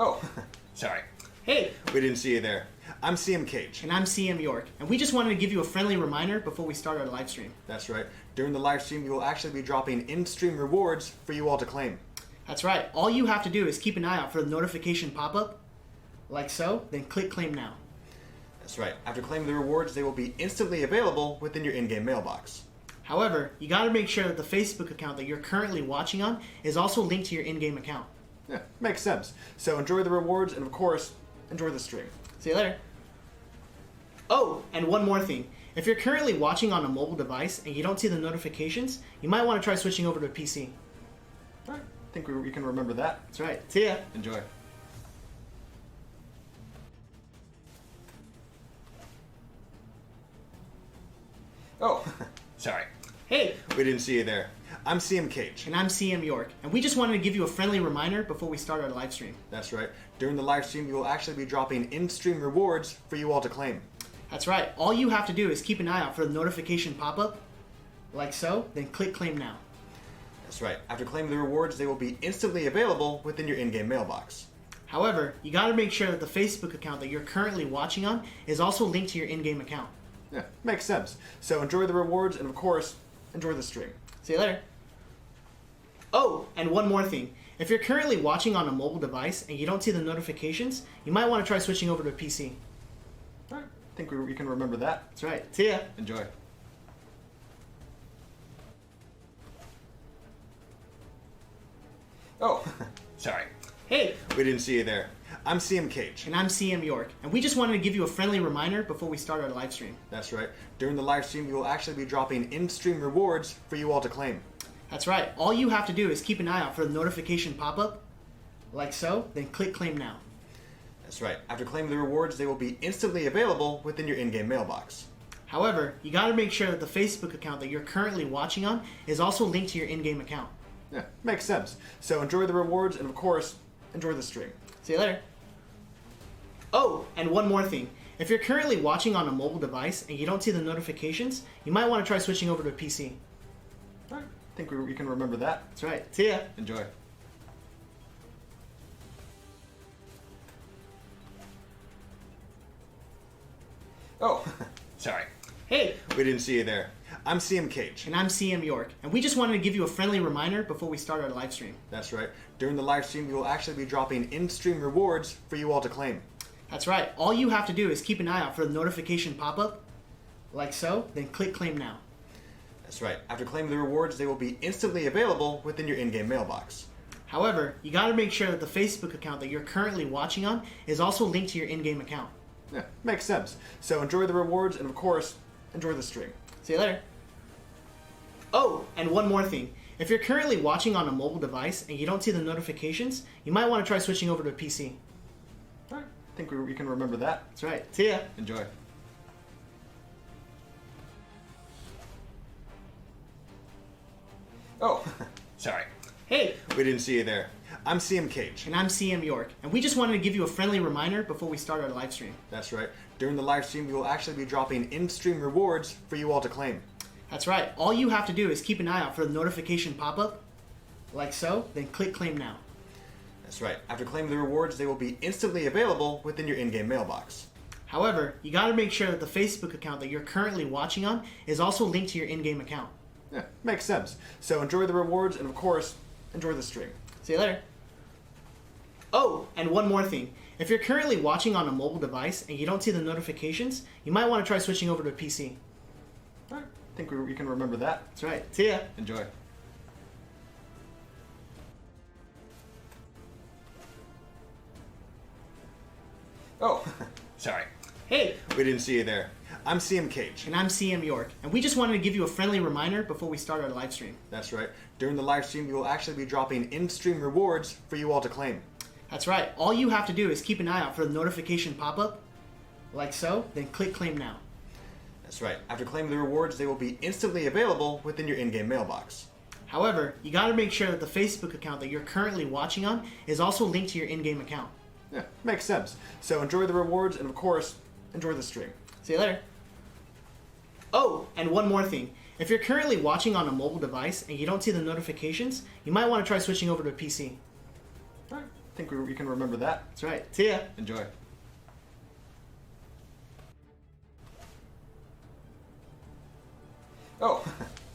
Oh, sorry. Hey, We didn't see you there. I'm CM Cage. and I'm CM York, and we just wanted to give you a friendly reminder before we start our live stream. That's right. During the live stream, we will actually be dropping in-stream rewards for you all to claim. That's right. All you have to do is keep an eye out for the notification pop-up, like so, then click Claim Now. That's right. After claiming the rewards, they will be instantly available within your in-game mailbox. However, you gotta make sure that the Facebook account that you're currently watching on is also linked to your in-game account. Yeah, makes sense. So enjoy the rewards and, of course, enjoy the stream. See you later. Oh, and one more thing. If you're currently watching on a mobile device and you don't see the notifications, you might want to try switching over to a PC. All right. I think we can remember that. That's right. See ya. Enjoy. Oh, sorry. Hey, We didn't see you there. I'm CM Cage. and I'm CM York, and we just wanted to give you a friendly reminder before we start our live stream. That's right. During the live stream, we will actually be dropping in-stream rewards for you all to claim. That's right. All you have to do is keep an eye out for the notification pop-up, like so, then click Claim Now. That's right. After claiming the rewards, they will be instantly available within your in-game mailbox. However, you gotta make sure that the Facebook account that you're currently watching on is also linked to your in-game account. Yeah, makes sense. So enjoy the rewards and, of course, enjoy the stream. See you later. Oh, and one more thing. If you're currently watching on a mobile device and you don't see the notifications, you might want to try switching over to a PC. All right. I think we can remember that. That's right. See ya. Enjoy. Oh, sorry. Hey, We didn't see you there. I'm CM Cage. and I'm CM York, and we just wanted to give you a friendly reminder before we start our live stream. That's right. During the live stream, we will actually be dropping in-stream rewards for you all to claim. That's right. All you have to do is keep an eye out for the notification pop-up, like so, then click Claim Now. That's right. After claiming the rewards, they will be instantly available within your in-game mailbox. However, you gotta make sure that the Facebook account that you're currently watching on is also linked to your in-game account. Yeah, makes sense. So enjoy the rewards and, of course, enjoy the stream. See you later. Oh, and one more thing. If you're currently watching on a mobile device and you don't see the notifications, you might want to try switching over to a PC. All right. I think we can remember that. That's right. See ya. Enjoy. Oh, sorry. Hey, We didn't see you there. I'm CM Cage. and I'm CM York, and we just wanted to give you a friendly reminder before we start our live stream. That's right. During the live stream, we will actually be dropping in-stream rewards for you all to claim. That's right. All you have to do is keep an eye out for the notification pop-up, like so, then click Claim Now. That's right. After claiming the rewards, they will be instantly available within your in-game mailbox. However, you gotta make sure that the Facebook account that you're currently watching on is also linked to your in-game account. Yeah, makes sense. So enjoy the rewards and, of course, enjoy the stream. See you later. Oh, and one more thing. If you're currently watching on a mobile device and you don't see the notifications, you might want to try switching over to a PC. All right. I think we can remember that. That's right. See ya. Enjoy. Oh, sorry. Hey, We didn't see you there. I'm CM Cage. and I'm CM York, and we just wanted to give you a friendly reminder before we start our live stream. That's right. During the live stream, we will actually be dropping in-stream rewards for you all to claim. That's right. All you have to do is keep an eye out for the notification pop-up, like so, then click Claim Now. That's right. After claiming the rewards, they will be instantly available within your in-game mailbox. However, you gotta make sure that the Facebook account that you're currently watching on is also linked to your in-game account. Yeah, makes sense. So enjoy the rewards and, of course, enjoy the stream. See you later. Oh, and one more thing. If you're currently watching on a mobile device and you don't see the notifications, you might want to try switching over to a PC. All right. I think we can remember that. That's right. See ya. Enjoy. Oh, sorry. Hey, We didn't see you there. I'm CM Cage. and I'm CM York, and we just wanted to give you a friendly reminder before we start our live stream. That's right. During the live stream, we will actually be dropping in-stream rewards for you all to claim. That's right. All you have to do is keep an eye out for the notification pop-up, like so, then click Claim Now. That's right. After claiming the rewards, they will be instantly available within your in-game mailbox. However, you gotta make sure that the Facebook account that you're currently watching on is also linked to your in-game account. Yeah, makes sense. So enjoy the rewards and, of course, enjoy the stream. See you later. Oh, and one more thing. If you're currently watching on a mobile device and you don't see the notifications, you might want to try switching over to a PC. All right. I think we can remember that. That's right. See ya. Enjoy. Oh,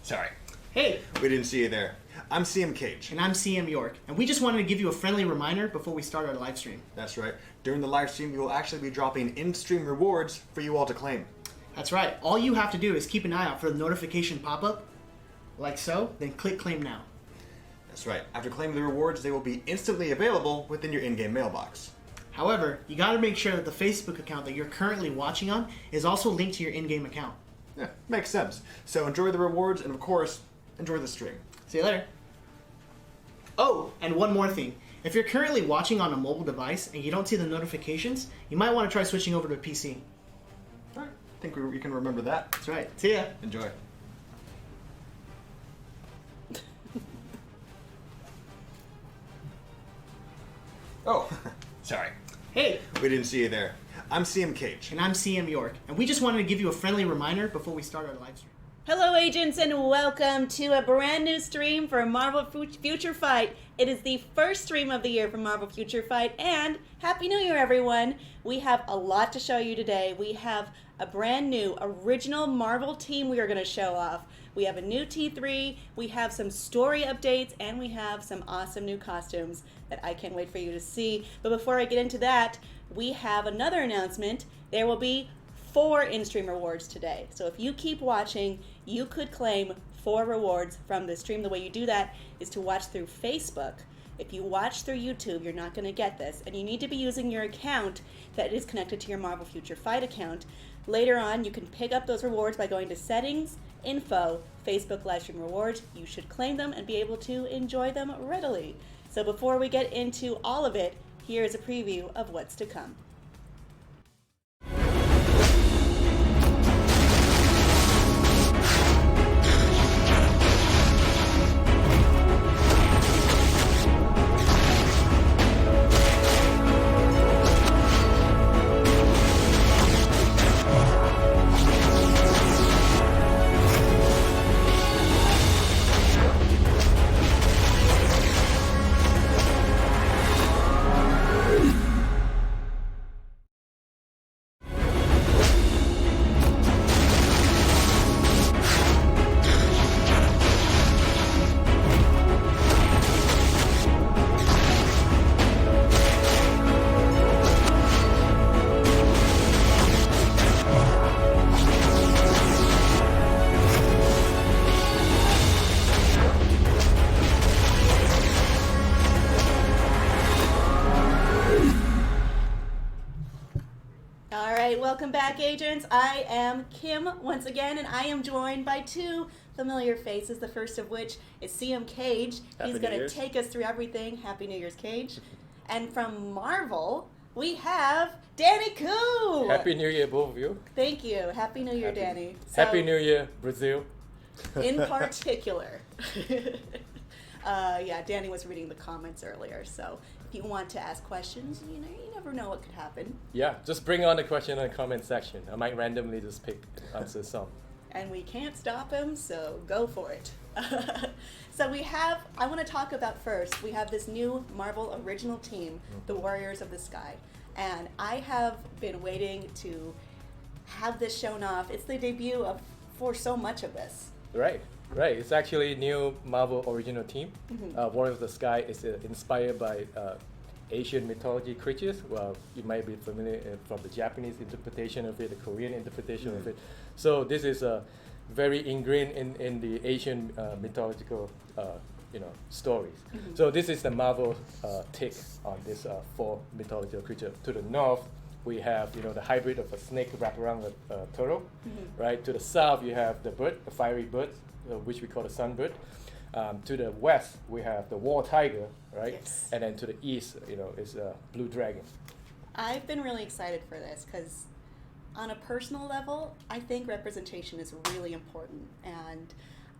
sorry. Hey, We didn't see you there. I'm CM Cage. and I'm CM York, and we just wanted to give you a friendly reminder before we start our live stream. That's right. During the live stream, we will actually be dropping in-stream rewards for you all to claim. That's right. All you have to do is keep an eye out for the notification pop-up, like so, then click Claim Now. That's right. After claiming the rewards, they will be instantly available within your in-game mailbox. However, you gotta make sure that the Facebook account that you're currently watching on is also linked to your in-game account. Yeah, makes sense. So enjoy the rewards, and of course, enjoy the stream. See you later. Oh, and one more thing. If you're currently watching on a mobile device and you don't see the notifications, you might want to try switching over to a PC. All right. I think we can remember that. That's right. See ya. Enjoy. Oh, sorry. Hey, We didn't see you there. I'm CM Cage. and I'm CM York, and we just wanted to give you a friendly reminder before we start our live stream. Hello, agents, and welcome to a brand new stream for Marvel Future Fight. It is the first stream of the year for Marvel Future Fight, and Happy New Year, everyone! We have a lot to show you today. We have a brand new original Marvel team we are going to show off. We have a new T3, we have some story updates, and we have some awesome new costumes that I can't wait for you to see. But before I get into that, we have another announcement. There will be 4 in-stream rewards today. So if you keep watching, you could claim 4 rewards from this stream. The way you do that is to watch through Facebook. If you watch through YouTube, you're not going to get this, and you need to be using your account that is connected to your Marvel Future Fight account. Later on, you can pick up those rewards by going to Settings, Info, Facebook Livestream Rewards. You should claim them and be able to enjoy them readily. So before we get into all of it, here is a preview of what's to come. Welcome back, agents. I am Kim once again, and I am joined by 2 familiar faces, the first of which is CM Cage. He's going to take us through everything. Happy New Year's, Cage. And from Marvel, we have Danny Koo. Happy New Year, both of you. Thany you. Happy New Year, Danny. Happy New Year, Brazil. In particular. Yeah, Danny was reading the comments earlier, so if you want to ask questions, you never know what could happen. Yeah, just bring on the question in the comment section. I might randomly just pick answer some. And we can't stop him, so go for it. So I want to talk about first, we have this new Marvel original team, the Warriors of the Sky. And I have been waiting to have this shown off. It's the debut for so much of this. Right. It's actually a new Marvel original team. Warriors of the Sky is inspired by Asian mythology creatures. Well, you might be familiar from the Japanese interpretation of it, the Korean interpretation of it. So this is very ingrained in the Asian mythological stories. So this is the Marvel take on this 4 mythological creature. To the north, we have the hybrid of a snake wrapped around a turtle. Right. To the south, you have the bird, the fiery bird, which we call the sunbird. To the west, we have the war tiger, right? Yes. And then to the east, is a blue dragon. I've been really excited for this because on a personal level, I think representation is really important. And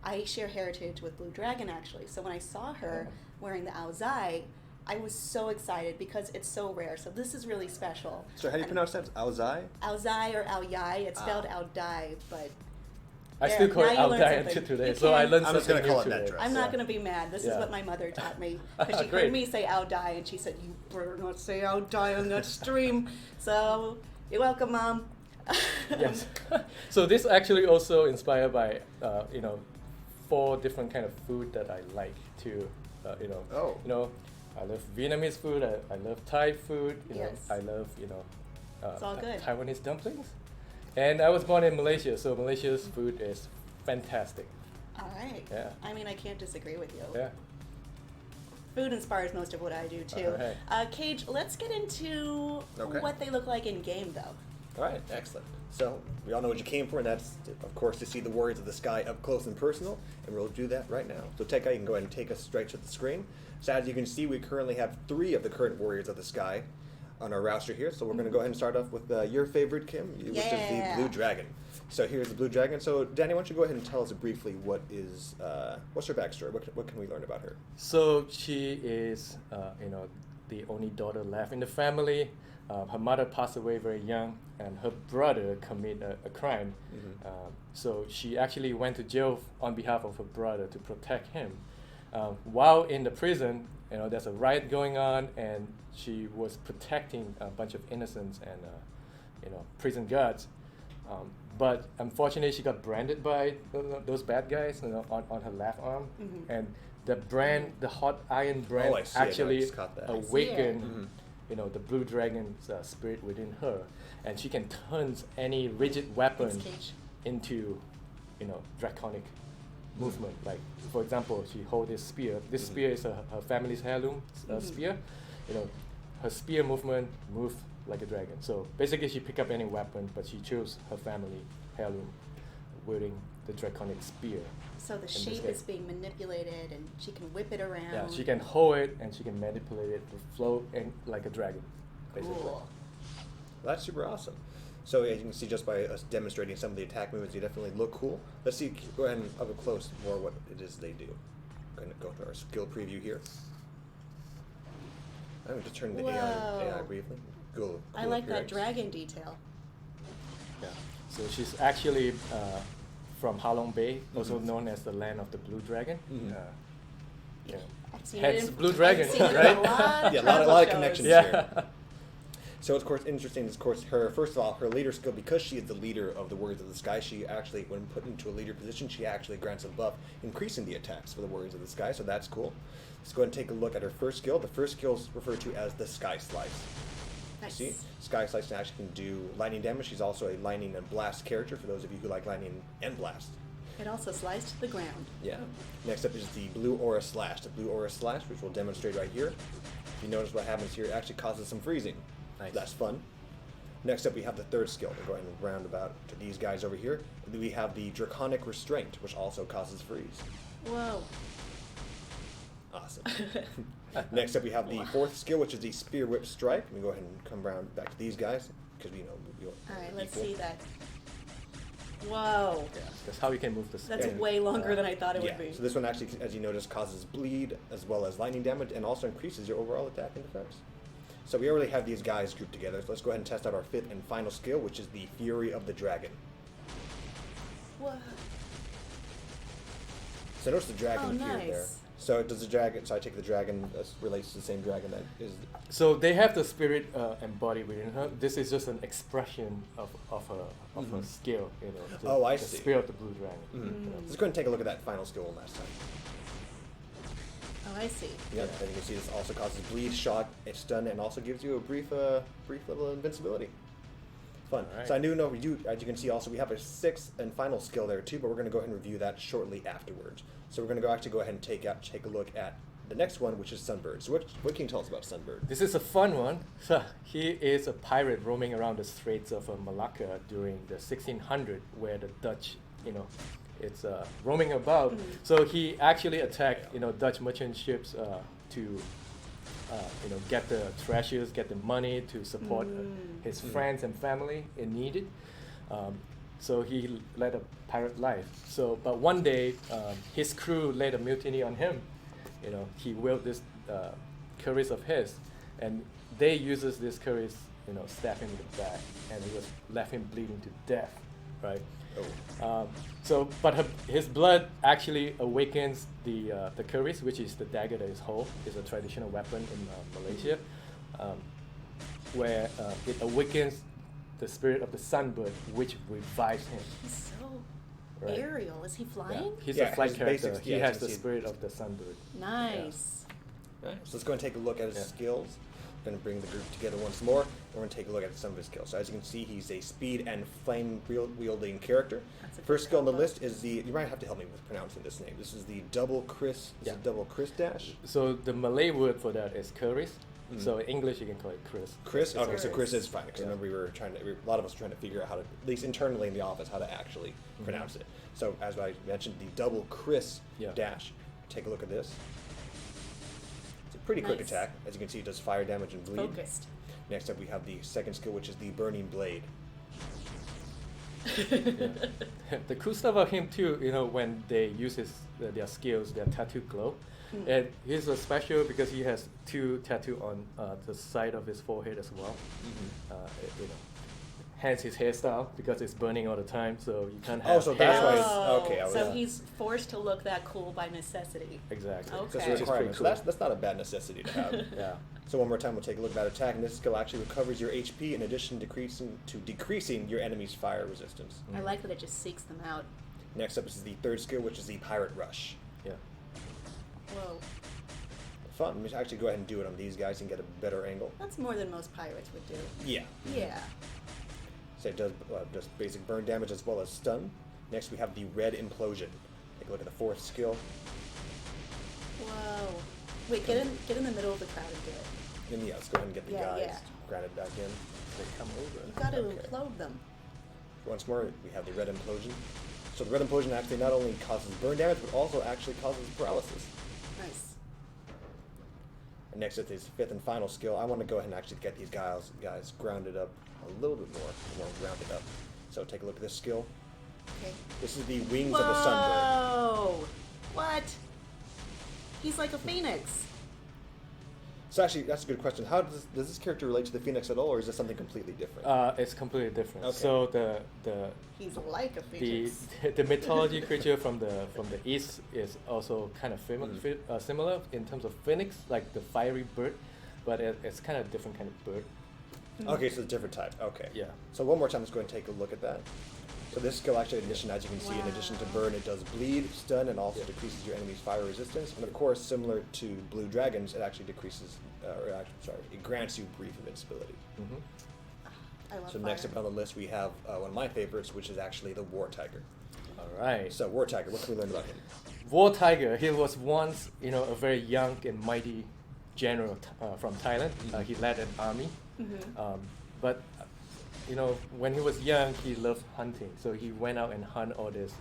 I share heritage with Blue Dragon, actually. So when I saw her wearing the Aozai, I was so excited because it's so rare. So this is really special. So how do you pronounce that? Aozai? Aozai or Aoyai. It's spelled Aodai, but I There, still call now it you I'll learned die something. until today. You So I can. learned I'm just something gonna call new it that, today. Travis. I'm not Yeah. going to be mad. This is Yeah. what my mother taught me. Because she Great. heard me say "I'll die," and she said, "You better not say "I'll die" on that stream." So you're welcome, Mom. Yes. So this actually also inspired by 4 different kind of food that I like too. Oh. I love Vietnamese food. I love Thai food. Yes. I love It's all good. Taiwanese dumplings. And I was born in Malaysia, so Malaysia's food is fantastic. All right. Yeah. I mean, I can't disagree with you. Yeah. Food inspires most of what I do too. All right. Cage, let's get into Okay. what they look like in game, though. All right, excellent. So we all know what you came for, and that's, of course, to see the Warriors of the Sky up close and personal, and we'll do that right now. So Tekka, you can go ahead and take us straight to the screen. So as you can see, we currently have 3 of the current Warriors of the Sky on our roster here. So we're going to go ahead and start off with your favorite, Kim, which is the Blue Dragon. So here's the Blue Dragon. So Danny, why don't you go ahead and tell us briefly what's her backstory? What can we learn about her? So she is, the only daughter left in the family. Her mother passed away very young, and her brother committed a crime. So she actually went to jail on behalf of her brother to protect him. While in the prison, there's a riot going on, and she was protecting a bunch of innocents and prison guards. But unfortunately, she got branded by those bad guys on her left arm, and the hot iron brand Oh, I see it. I actually just caught that. awakened the blue dragon's spirit within her, and she can turn any rigid weapon Thanks, Cage. into draconic movement. Like, for example, she holds this spear. This spear is her family's heirloom spear. Her spear movement moves like a dragon. So basically, she pick up any weapon, but she chose her family heirloom, wielding the draconic spear. So the this shape game. is being manipulated, and she can whip it around. Yeah, she can hold it and she can manipulate it to float like a dragon, basically. Cool. That's super awesome. So as you can see, just by us demonstrating some of the attack movements, they definitely look cool. Let's see, go ahead and up close more what it is they do. Going to go to our skill preview here. I'm going to turn the AI Whoa. briefly. Cool. I like that dragon detail. Yeah. So she's actually from Halong Bay, also known as the land of the blue dragon. Yeah. I've seen Hence it in, Blue Dragon, I've seen it in right? a lot of Yeah, a travel lot of shows. connections Yeah. here. So, of course, interesting is, of course, first of all, her leader skill, because she is the leader of the Warriors of the Sky, she actually, when put into a leader position, she actually grants a buff, increasing the attacks for the Warriors of the Sky, so that's cool. Let's go ahead and take a look at her first skill. The first skill is referred to as the Sky Slice. Nice. See, Sky Slice actually can do lightning damage. She's also a lightning and blast character, for those of you who like lightning and blast. It also slides to the ground. Yeah. Next up is the Blue Aura Slash. The Blue Aura Slash, which we'll demonstrate right here. If you notice what happens here, it actually causes some freezing. Nice. That's fun. Next up, we have the third skill. We'll go ahead and round about to these guys over here. And then we have the Draconic Restraint, which also causes freeze. Whoa. Awesome. Next up, we have the fourth skill, which is the Spear Whip Strike. Let me go ahead and come around back to these guys, because we know we'll All right, let's equal. see that. Whoa. Yeah, that's how you can move the spear. That's way longer than I thought it Yeah, would be. so this one actually, as you notice, causes bleed as well as lightning damage, and also increases your overall attack and defense. So we already have these guys grouped together, so let's go ahead and test out our fifth and final skill, which is the Fury of the Dragon. Whoa. So notice the dragon Oh, appeared there. nice. So does the dragon, so I take the dragon relates to the same dragon that is... So they have the spirit embodied within her. This is just an expression of her skill. Oh, I the see. spirit of the blue dragon. Let's go ahead and take a look at that final skill one last time. Oh, I see. Yep, as you can see, this also causes bleed, shock, it's stun, and also gives you a brief little invincibility. Fun. Alright. So I do know we do, as you can see, also we have a sixth and final skill there too, but we're going to go ahead and review that shortly afterwards. So we're going to actually go ahead and take a look at the next one, which is Sunbird. So what can you tell us about Sunbird? This is a fun one. So he is a pirate roaming around the Straits of Malacca during the 1600, where the Dutch, it's roaming about. So he actually attacked, Dutch merchant ships to, get the treasures, get the money to support his friends and family in need. So he led a pirate life. So, but one day, his crew led a mutiny on him. He wielded this cuirass of his, and they uses this cuirass, stab him in the back, and it was left him bleeding to death right? Oh. But his blood actually awakens the Keris, which is the dagger that is whole. It's a traditional weapon in Malaysia, where it awakens the spirit of the sunbird, which revives him. He's so Right. aerial. Is he flying? He's Yeah, a flight his character. basics- He yeah, has you the can see- spirit of the sunbird. Nice. Right. So let's go and take a look at his Yeah. skills. We're going to bring the group together once more. And we're going to take a look at some of his skills. So as you can see, he's a speed and flame wielding character. That's a good First skill on the combo. list is the. You might have to help me with pronouncing this name. This is the double Chris. Is Yeah. it double Chris dash? So the Malay word for that is Keris. Mhm. So in English you can call it Chris. Chris. It's Okay, so Chris is fine. Because Yeah. remember a lot of us were trying to figure out how to, at least internally in the office, how to actually pronounce it. So as I mentioned, the double Chris Yeah. dash. Take a look at this. It's a pretty quick Nice. attack. As you can see, it does fire damage and bleed. Focused. Next up, we have the second skill, which is the burning blade. The cool stuff about him too, when they use their skills, their tattoo glow, and he's a special because he has 2 tattoo on the side of his forehead as well. Hence his hairstyle because it's burning all the time, so you can't have. Oh, so that's why hair. it's- okay, I So was- he's forced to look that cool by necessity. Exactly. Okay. That's a Which is pretty requirement. So cool. that's not a bad necessity to have. Yeah. So one more time, we'll take a look at that attack, and this skill actually recovers your HP in addition to decreasing your enemy's fire resistance. I like that it just seeks them out. Next up is the third skill, which is the pirate rush. Yeah. Whoa. Fun. We should actually go ahead and do it on these guys and get a better angle. That's more than most pirates would do. Yeah. Yeah. So it does basic burn damage as well as stun. Next we have the red implosion. Take a look at the fourth skill. Whoa. Wait, get in the middle of the crowd and do it. And yeah, let's go ahead and get the Yeah, guys yeah. grounded back in. They come over. You gotta Okay. implode them. Once more, we have the red implosion. So the red implosion actually not only causes burn damage, but also actually causes paralysis. Nice. And next up is fifth and final skill. I want to go ahead and actually get these guys grounded up a little bit more grounded up. So take a look at this skill. Okay. This is the wings of the sunbird. Whoa! What? He's like a phoenix. So actually, that's a good question. How does this character relate to the Phoenix at all, or is this something completely different? It's completely different. Okay. So the He's like a the phoenix. the mythology creature from the east is also kind of similar in terms of phoenix, like the fiery bird, but it's kind of different kind of bird. Okay, so it's a different type. Okay. Yeah. So one more time, let's go ahead and take a look at that. So this skill actually, in addition, as you can see, in addition to burn, it does bleed, stun, and also decreases your enemy's fire resistance. And of course, similar to Blue Dragons, it actually decreases, it grants you brief invincibility. I love So fire. next up on the list, we have one of my favorites, which is actually the War Tiger. All right. So War Tiger, what can we learn about him? War Tiger. He was once, a very young and mighty general from Thailand. He led an army, but when he was young, he loved hunting. So he went out and hunt all these,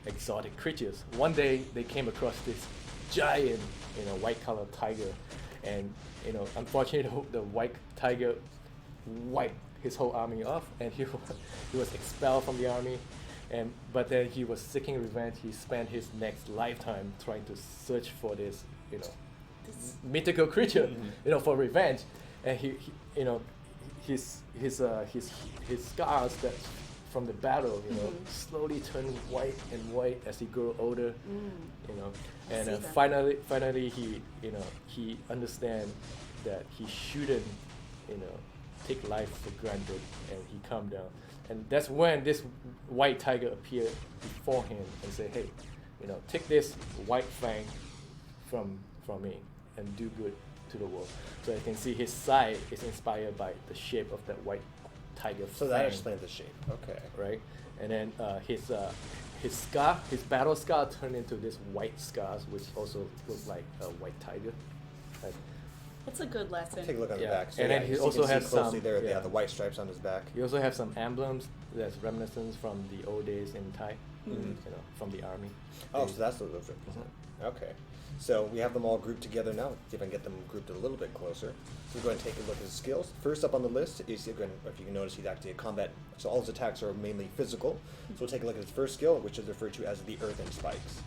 exotic creatures. One day, they came across this giant, white-colored tiger, and unfortunately, the white tiger wiped his whole army off, and he was expelled from the army. But then he was seeking revenge. He spent his next lifetime trying to search for this, This- mythical creature, for revenge. And his scars that from the battle, slowly turn white and white as he grew older, I And see that. finally, he understand that he shouldn't, take life for granted, and he calmed down. And that's when this white tiger appeared before him and said, "Hey, take this white fang from me and do good to the world." So you can see his side is inspired by the shape of that white tiger So that fang, explains the shape. Okay. right? And then his scar, his battle scar, turned into this white scars, which also look like a white tiger. Like, It's a good lesson. Take a look on the Yeah. back. So And then yeah, he you also can see has closely some- there, yeah. the white stripes on his back. you also have some emblems that's reminiscence from the old days in Thai, from the army. Oh, so that's what those represent. Okay. So we have them all grouped together now. See if I can get them grouped a little bit closer. So we're going to take a look at his skills. First up on the list is, again, if you can notice, he's actually a combat. So all his attacks are mainly physical. So we'll take a look at his first skill, which is referred to as the earthen spikes.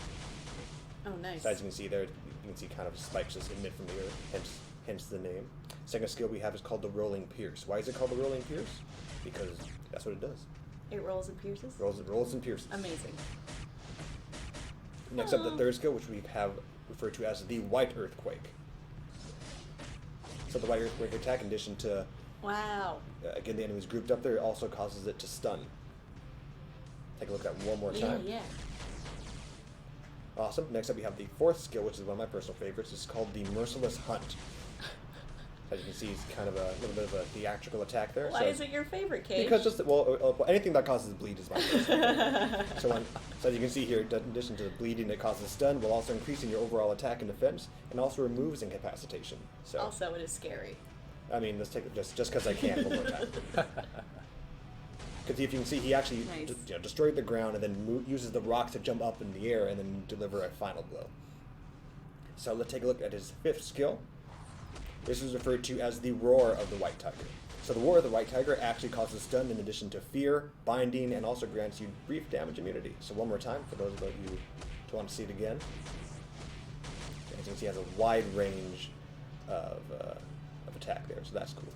Oh, nice. So as you can see there, you can see kind of spikes just emit from the earth, hence the name. Second skill we have is called the rolling pierce. Why is it called the rolling pierce? Because that's what it does. It rolls and pierces? Rolls and pierces. Amazing. Next up, the third skill, which we have referred to as the White Earthquake. So the White Earthquake attack, in addition to, Wow. again, the enemies grouped up there, also causes it to stun. Take a look at that one more time. Yeah. Awesome. Next up, we have the fourth skill, which is one of my personal favorites. It's called the Merciless Hunt. As you can see, it's kind of a little bit of a theatrical attack there. Why is it your favorite, Cage? Because just anything that causes bleed is my favorite. so as you can see here, in addition to the bleeding that causes stun, while also increasing your overall attack and defense, and also removes incapacitation. So Also, it is scary. I mean, let's take it just because I can one more time. Because if you can see, he actually Nice. destroyed the ground and then uses the rocks to jump up in the air and then deliver a final blow. So let's take a look at his fifth skill. This is referred to as the Roar of the White Tiger. So the Roar of the White Tiger actually causes stun in addition to fear, binding, and also grants you brief damage immunity. So one more time for those of you who want to see it again. As you can see, he has a wide range of attack there, so that's cool.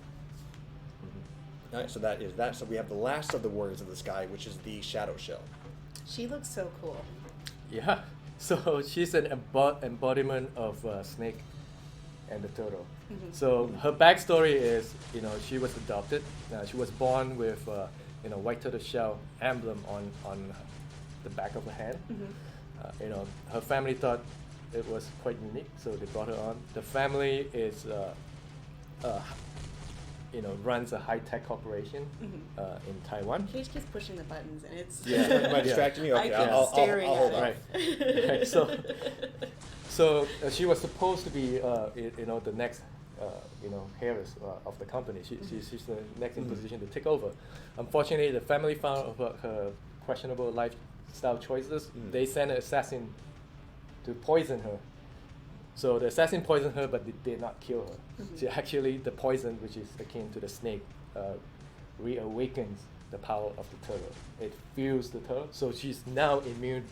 All right, so that is that. So we have the last of the Warriors of the Sky, which is the Shadow Shell. She looks so cool. Yeah. So she's an embodiment of Snake and the turtle. So her backstory is, she was adopted. She was born with, white turtle shell emblem on the back of her hand. Her family thought it was quite unique, so they brought her on. The family is, runs a high-tech corporation in Taiwan. Cage keeps pushing the buttons, and it's... Yeah, am I distracting you? Okay, I keep I'll staring hold at on. it. Right. So she was supposed to be, the next, heiress of the company. She's the next in position to take over. Unfortunately, the family found about her questionable lifestyle choices. They sent an assassin to poison her. So the assassin poisoned her, but they did not kill her. So actually, the poison, which is akin to the snake, reawakens the power of the turtle. It fuels the turtle, so she's now immune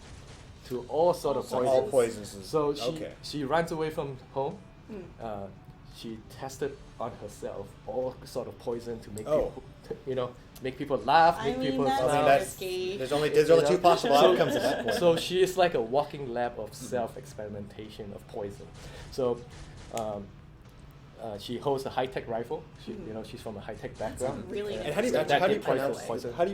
to all sort of So poisons. all poisons. So okay. she runs away from home. She tested on herself all sort of poison to make people, make people laugh, I make mean, people that's smile. risky. There's only two possible outcomes at that point. So she is like a walking lab of self-experimentation of poison. So she holds a high-tech rifle. She's from a high-tech background. really And how do you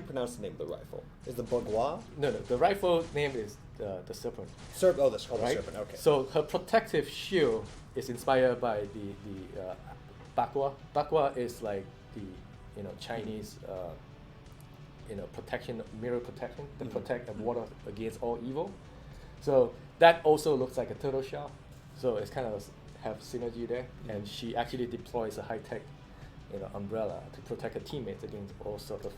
pronounce the name of the rifle? Is the Bagua? No, the rifle name is the serpent. That's called Right? the serpent. Okay. So her protective shield is inspired by the Bagua. Bagua is like the Chinese protection, mirror protection that protect and ward against all evil. So that also looks like a turtle shell. So it's kind of have synergy there. And she actually deploys a high tech umbrella to protect her teammates against all sort of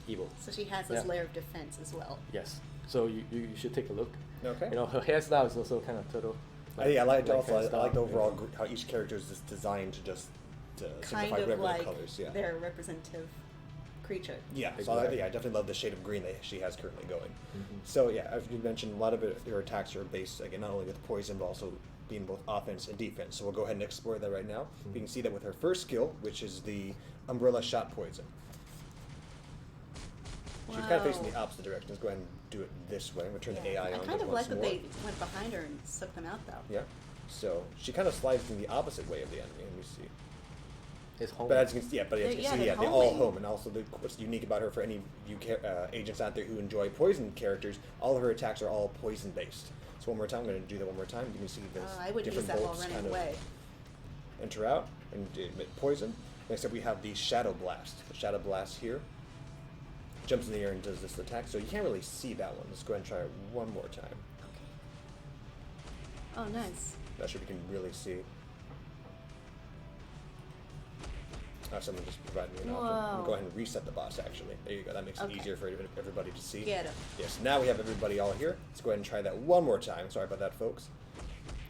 evil. So she has this layer of defense as well. Yes. So you should take a look. Okay. Her hairstyle is also kind of turtle. I like the hairstyle. overall how each character is just designed to Kind simplify of whatever like the colors. Yeah. their representative creature. Yeah, so Exactly. I definitely love the shade of green that she has currently going. So yeah, as you mentioned, a lot of her attacks are based again not only with poison but also being both offense and defense. So we'll go ahead and explore that right now. You can see that with her first skill, which is the umbrella shot poison. She's kind of facing the opposite direction. Let's go ahead and do it this way. We'll turn the AI on. I just kind of once like that more. they went behind her and sucked them out, though. Yeah. So she kind of slides in the opposite way of the enemy. Let me see. It's home. But as you can see, They're they all homing. home. And also, what's unique about her for any of you agents out there who enjoy poison characters, all of her attacks are all poison based. So one more time, I'm going to do that one more time. You can see those I would use different that while bolts running kind away. of enter out and emit poison. Next up, we have the Shadow Blast. The Shadow Blast here jumps in the air and does this attack. So you can't really see that one. Let's go ahead and try it one more time. Oh, nice. Not sure if you can really see. Someone just provided me an offer. I'm going to go ahead and reset the boss, actually. There you go. That makes it easier for everybody to see. Get him. Yes, now we have everybody all here. Let's go ahead and try that one more time. Sorry about that, folks.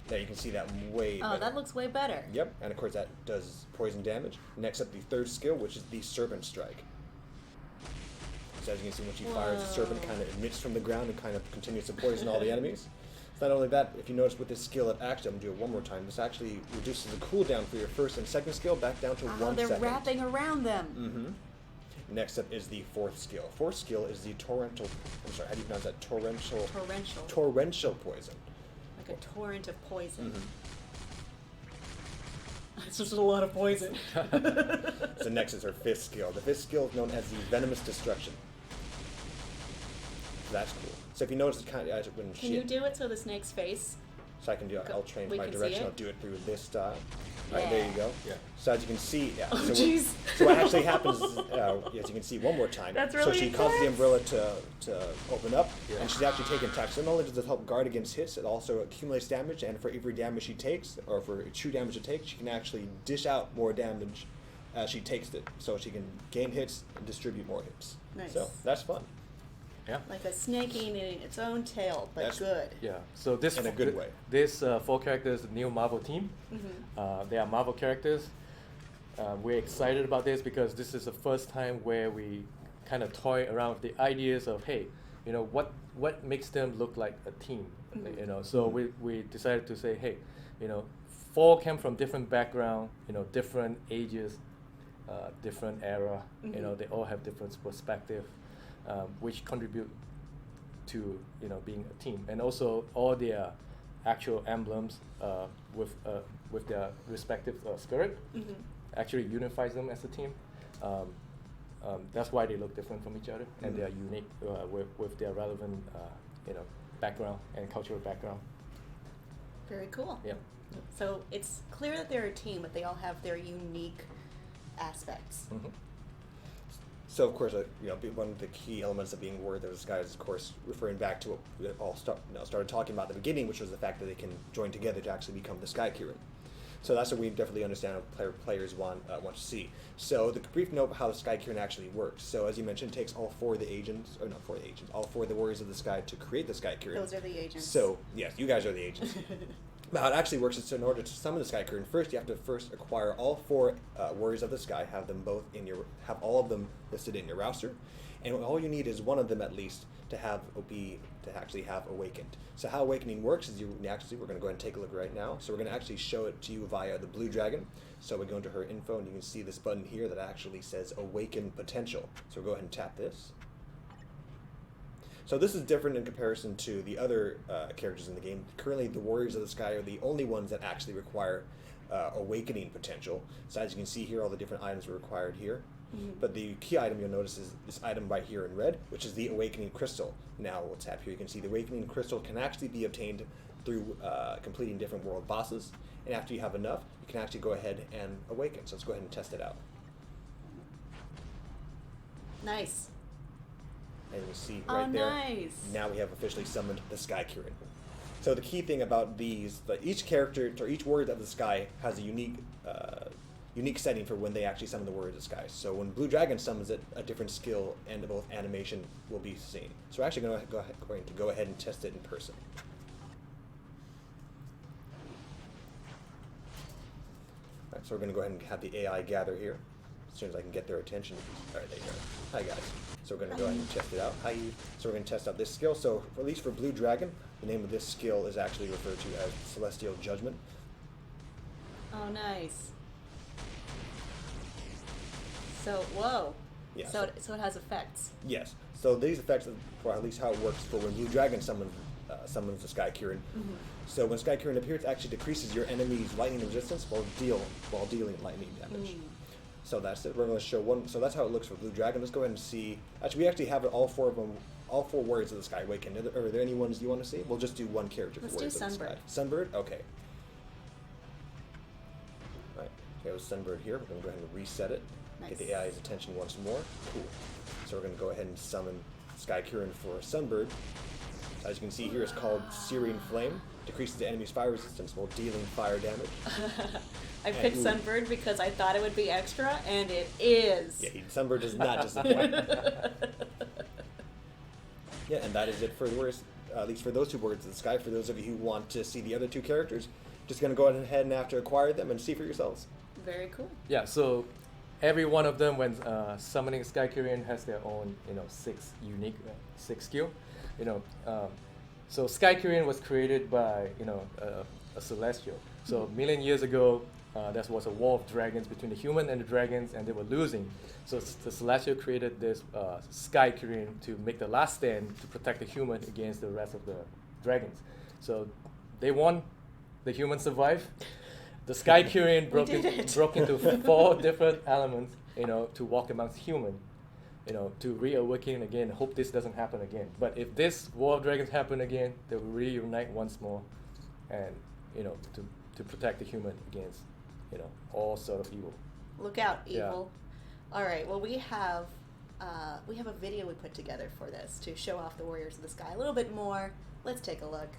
Now you can see that way better. Oh, that looks way better. Yep, and of course that does poison damage. Next up, the third skill, which is the Serpent Strike. So as you can see, when she fires, the serpent kind of emits from the ground and kind of continues to poison all the enemies. Not only that, if you notice with this skill, I'm going to do it one more time. This actually reduces the cooldown for your first and second skill back down to 1 they're second. wrapping around them. Next up is the fourth skill. Fourth skill is the torrential. I'm sorry, how do you pronounce that? Torrential. Torrential poison. Like a torrent of poison. Mm-hmm. It's just a lot of poison. So next is her fifth skill. The fifth skill is known as the venomous destruction. So that's cool. So if you notice, it's kind of when Can you do it so the snake's face? So I can do it. I'll change We my can see direction. it? I'll do it through this style. Right, there you go. Yeah. So as you can see, yeah. Oh, so, jeez. so what actually happens is, as you can see one more time. That's so really she causes the intense. umbrella to open up, Yeah. and she's actually taking attacks. So not only does it help guard against hits, it also accumulates damage, and for every damage she takes, or for true damage it takes, she can actually dish out more damage as she takes it. So she can gain hits and distribute more hits. Nice. So that's fun. Yeah. Like a snake eating its own tail, but That's- good. Yeah. So this In a good way. This 4 characters new Marvel team. They are Marvel characters. We're excited about this because this is the first time where we kind of toy around with the ideas of, hey, you know, what makes them look like a team, you know. So we decided to say, hey, you know, 4 came from different background, you know, different ages, different era. You know, they all have different perspective, which contribute to, you know, being a team, and also all their actual emblems with their respective spirit actually unifies them as a team. That's why they look different from each other, and they are unique with their relevant, you know, background and cultural background. Very cool. Yeah. So it's clear that they're a team, but they all have their unique aspects. So of course, you know, one of the key elements of being Warrior of the Sky is, of course, referring back to what we all started talking about at the beginning, which was the fact that they can join together to actually become the Sky Kirin. So that's what we definitely understand what players want to see. So the brief note of how the Sky Kirin actually works. So as you mentioned, it takes all 4 of the agents, or not 4 of the agents, all 4 of the Warriors of the Sky to create the Sky Kirin. Those are the agents. So yes, you guys are the agents. But how it actually works is, in order to summon the Sky Kirin, first you have to acquire all 4 Warriors of the Sky, have them both in your, have all of them listed in your roster, and all you need is one of them at least to actually have awakened. So how awakening works is we're going to go ahead and take a look right now. So we're going to actually show it to you via the blue dragon. So we go into her info, and you can see this button here that actually says Awaken Potential. So we'll go ahead and tap this. So this is different in comparison to the other characters in the game. Currently, the Warriors of the Sky are the only ones that actually require awakening potential. So as you can see here, all the different items are required here. But the key item you'll notice is this item right here in red, which is the Awakening Crystal. Now we'll tap here. You can see the Awakening Crystal can actually be obtained through completing different world bosses. And after you have enough, you can actually go ahead and awaken. So let's go ahead and test it out. Nice. And you see right there, Nice. now we have officially summoned the Sky Kirin. So the key thing about these, each character, or each Warrior of the Sky has a unique setting for when they actually summon the Warrior of the Sky. So when Blue Dragon summons it, a different skill and both animation will be seen. So we're actually going to go ahead and test it in person. All right, so we're going to go ahead and have the AI gather here. As soon as I can get their attention. All right, there you go. Hi guys. So we're going to go ahead and test it out. Hi. So we're going to test out this skill. So at least for Blue Dragon, the name of this skill is actually referred to as Celestial Judgment. Oh, nice. So, whoa. Yeah, So it has effects. Yes. So these effects, or at least how it works for when Blue Dragon summons the Sky Kirin. So when Sky Kirin appears, it actually decreases your enemy's lightning resistance while dealing lightning damage. So that's it. We're going to show one. So that's how it looks for Blue Dragon. Let's go ahead and see. Actually, we actually have all 4 of them, all 4 Warriors of the Sky awakened. Are there any ones you want to see? We'll just do one character Let's for Warriors do of the Sky. Sunbird. Sunbird? Okay. Right. Okay, with Sunbird here. We're going to go ahead and reset it. Nice. Get the AI's attention once more. Cool. So we're going to go ahead and summon Sky Kirin for Sunbird. As you can see here, it's called Searing Flame. Decreases the enemy's fire resistance while dealing fire damage. I picked Sunbird because I thought it would be extra, and it is. Yeah, Sunbird does not disappoint. Yeah, and that is it for the Warriors, at least for those 2 Warriors of the Sky. For those of you who want to see the other 2 characters, just going to go ahead and have to acquire them and see for yourselves. Very cool. Yeah. So every one of them, when summoning Sky Kirin, has their own, you know, 6 unique 6 skill. You know, so Sky Kirin was created by, you know, a celestial. So a million years ago, That was a war of dragons between the human and the dragons, and they were losing. So the Celestial created this Sky Kirin to make the last stand to protect the human against the rest of the dragons. So they won. The humans survived. The Sky Kirin broke into 4 different elements, to walk amongst humans, to reawaken again. Hope this doesn't happen again. But if this War of Dragons happen again, they will reunite once more, and to protect the human against all sort of evil. Look out, evil. All right. Well, we have a video we put together for this to show off the Warriors of the Sky a little bit more. Let's take a look.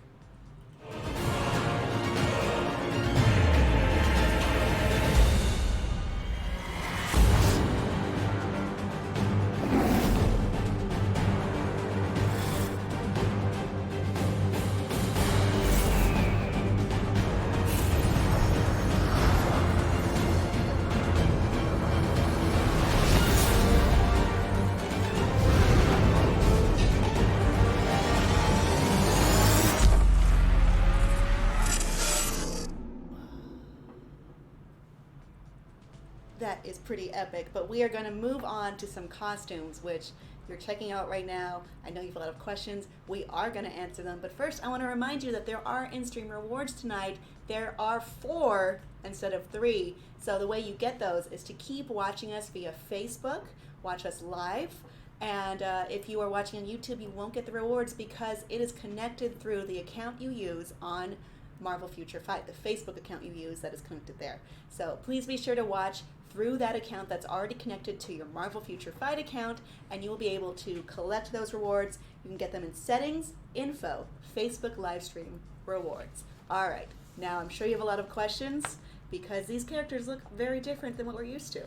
That is pretty epic, but we are going to move on to some costumes, which you're checking out right now. I know you have a lot of questions. We are going to answer them, but first I want to remind you that there are in-stream rewards tonight. There are 4 instead of 3, so the way you get those is to keep watching us via Facebook, watch us live, and if you are watching on YouTube, you won't get the rewards because it is connected through the account you use on Marvel Future Fight, the Facebook account you use that is connected there. So please be sure to watch through that account that's already connected to your Marvel Future Fight account, and you will be able to collect those rewards. You can get them in Settings, Info, Facebook Livestream, Rewards. All right, now I'm sure you have a lot of questions because these characters look very different than what we're used to.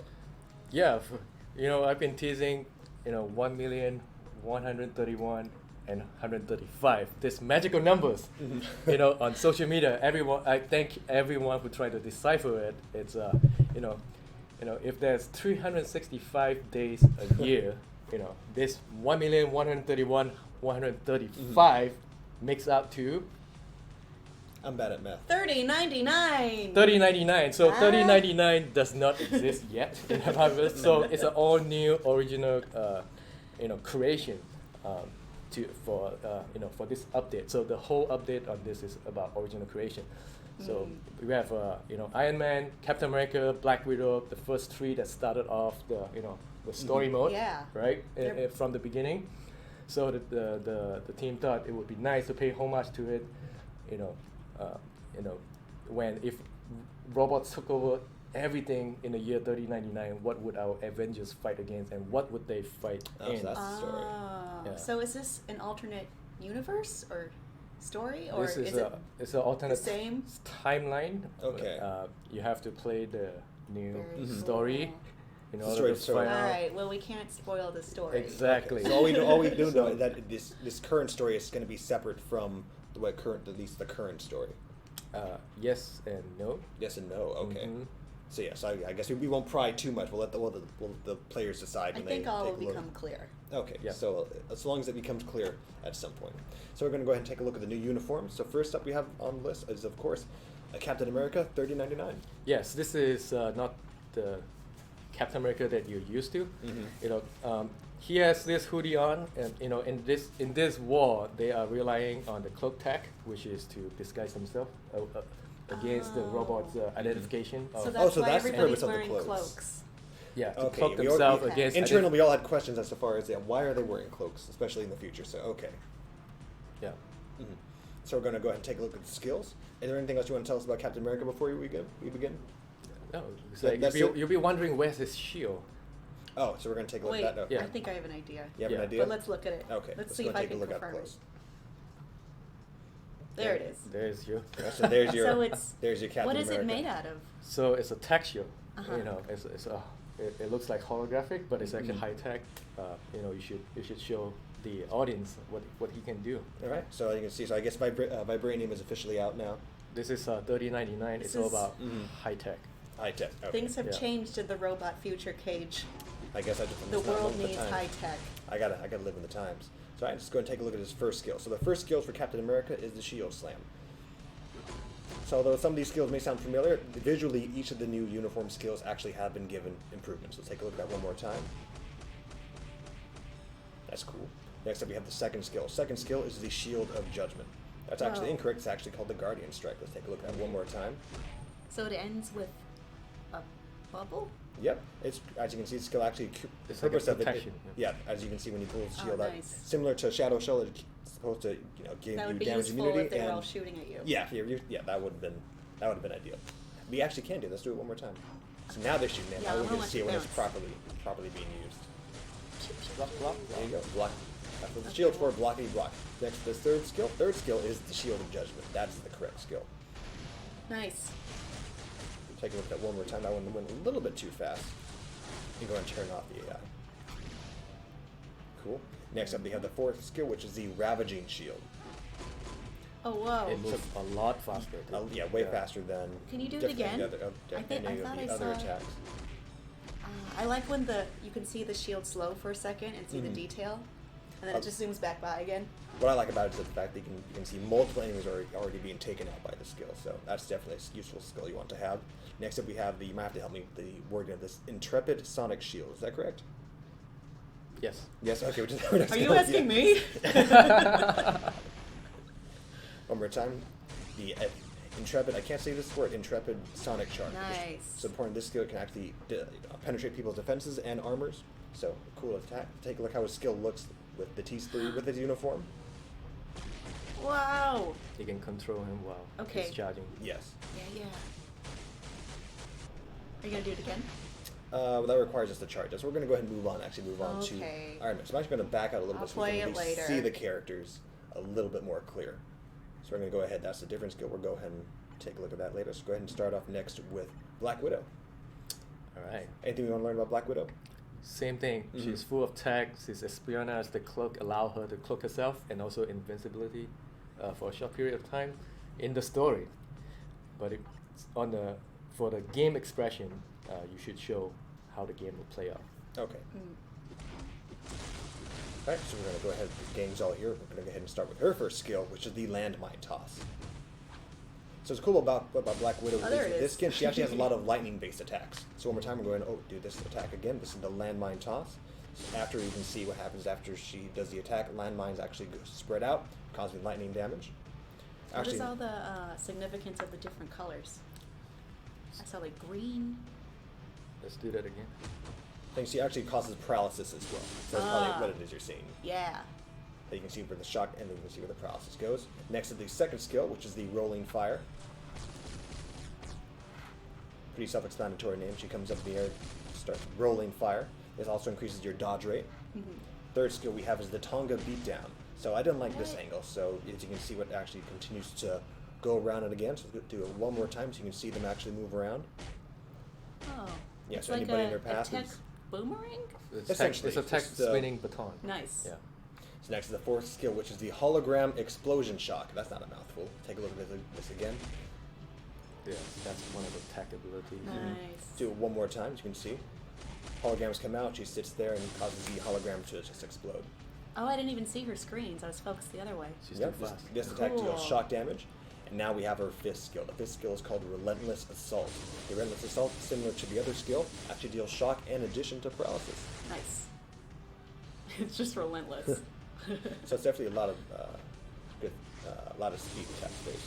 Yeah, I've been teasing, 1,131 and 135. These magical numbers, on social media. I thank everyone who tried to decipher it. It's, if there's 365 days a year, this 1,131, 135 makes out to. I'm bad at math. 3099. 3099. So 3099 does not exist yet in the Marvel. So it's an all new original, creation. For this update. So the whole update on this is about original creation. So we have Iron Man, Captain America, Black Widow, the first 3 that started off the story mode, right, from the beginning. So the team thought it would be nice to pay homage to it, when if robots took over everything in the year 3099, what would our Avengers fight against, and what would they fight in? So that's the story. Yeah. So is this an alternate universe or story, or This is it's an alternate the same timeline. Okay. You have to play the new Very story in The order to story. find All out. right. Well, we can't spoil the story. Exactly. So all we do know is that this current story is going to be separate from at least the current story. Yes and no. Yes and no. Okay. Mhm. So yes, I guess we won't pry too much. We'll let the players decide I when think they all take will a look. become clear. Okay, Yeah. so as long as it becomes clear at some point. So we're going to go ahead and take a look at the new uniforms. So first up we have on the list is, of course, Captain America 3099. Yes, this is not the Captain America that you're used to. Mm-hmm. He has this hoodie on, and in this war, they are relying on the cloak tech, which is to disguise themselves against the robot's identification. So Of, that's so why that's the everybody's purpose of the wearing clothes. cloaks. yeah, to Okay, cloak we themselves okay. against. Internally, we all had questions as far as why are they wearing cloaks, especially in the future. So okay. Yeah. Mm-hmm. So we're going to go ahead and take a look at the skills. Is there anything else you want to tell us about Captain America before we begin? No, it's That- like that's you'll it? be wondering where's his shield. Oh, so we're going to take a look Wait, at that. Yeah. I think I have an idea. You have an Yeah. idea? But let's look at it. Okay. Let's go see if and I take a can look at confirm it. close. There it is. There's you. So there's your So it's there's your Captain what is America. it made out of? So it's a texture. Uh-huh. It looks like holographic, but it's actually Mhm. high tech. You should show the audience what he can do. All right. So you can see. So I guess Vibranium is officially out now. This is 3099. This It's all is- about Mhm. high tech. High tech. Okay. Things have Yeah. changed in the robot future, Cage. I guess I just The I'm just not world living needs the high times. tech. I gotta live in the times. So I just go and take a look at his first skill. So the first skill for Captain America is the shield slam. So although some of these skills may sound familiar, visually each of the new uniform skills actually have been given improvements. Let's take a look at that one more time. That's cool. Next up we have the second skill. Second skill is the Shield of Judgment. That's actually Wow. incorrect. It's actually called the Guardian Strike. Let's take a look at that one more time. So it ends with a bubble? Yep. It's, as you can see, the skill actually, the It's like a purpose of it, protection, yeah, as you can see when you pull the shield out, nice. similar to Shadow Shell, it's supposed to, give That you would be damage useful immunity. if they were and all shooting at you. yeah, that would have been ideal. We actually can do. Let's do it one more time. So now they're shooting it. Yeah, Now we're I going want to see to it when it's bounce. properly being used. Block, block, There you block. go. Block. That's what the shield's for. Blockity block. Next, the third skill. Third skill is the Shield of Judgment. That's the correct skill. Nice. Take a look at that one more time. That one went a little bit too fast. You go and turn off the AI. Cool. Next up, we have the fourth skill, which is the Ravaging Shield. Oh, whoa. It moves a lot faster. Yeah, way faster than. Can you do it definitely again? the other, I think- I any of thought the I other saw- attacks. I like when you can see the shield slow for a second and see the Mhm. detail, and then it just zooms back by again. What I like about it is the fact that you can see multiple enemies already being taken out by the skill. So that's definitely a useful skill you want to have. Next up, we have you might have to help me with the wording of this Intrepid Sonic Shield. Is that correct? Yes. Yes. Okay. Are you asking me? One more time. The Intrepid, I can't say this word, Intrepid Sonic Charge. Nice. So important, this skill can actually penetrate people's defenses and armors. So, cool attack. Take a look how his skill looks with the T3 with his uniform. Wow. You can control him while Okay. he's charging. Yes. Yeah. Are you gonna do it again? Well, that requires us to charge us. So we're going to go ahead and move on Okay. to Iron Man. So I'm actually going to back out a little I'll bit so we play can it at least later. see the characters a little bit more clear. So we're going to go ahead. That's a different skill. We'll go ahead and take a look at that later. So go ahead and start off next with Black Widow. All right. Anything you want to learn about Black Widow? Same thing. Mhm. She's full of tech. She's espionage. The cloak allow her to cloak herself and also invincibility for a short period of time in the story. But for the game expression, you should show how the game will play out. Okay. Alright, so we're going to go ahead, the gang's all here. We're going to go ahead and start with her first skill, which is the landmine toss. So what's cool about Black Widow Oh, there is it this is. skin, she actually has a lot of lightning-based attacks. So one more time, we're going to do this attack again. This is the landmine toss. So after you can see what happens after she does the attack, landmines actually go spread out, causing lightning damage. What is all the significance of the different colors? I saw like green. Let's do that again. I think she actually causes paralysis as well. So that's probably what it is you're seeing. Yeah. That you can see where the shock, and then you can see where the paralysis goes. Next is the second skill, which is the rolling fire. Pretty self-explanatory name. She comes up in the air, starts rolling fire. This also increases your dodge rate. Third skill we have is the Tonga beatdown. So I didn't like this angle. So as you can see, what actually continues to go around and again. So we'll do it one more time so you can see them actually move around. Oh. Yeah, It's so like anybody a, in their path a tech is- boomerang? Essentially, It's a tech just, spinning baton. Nice. Yeah. So next is the fourth skill, which is the hologram explosion shock. That's not a mouthful. Take a look at this again. Yeah, that's one of the tech abilities. Nice. Do it one more time, as you can see. Holograms come out, she sits there and causes the hologram to just explode. Oh, I didn't even see her screens. I was focused the other way. She's Yep, too fast. this attack Cool. deals shock damage. And now we have her fifth skill. The fifth skill is called Relentless Assault. The Relentless Assault, similar to the other skill, actually deals shock in addition to paralysis. Nice. It's just relentless. So it's definitely a lot of a lot of speed attack based.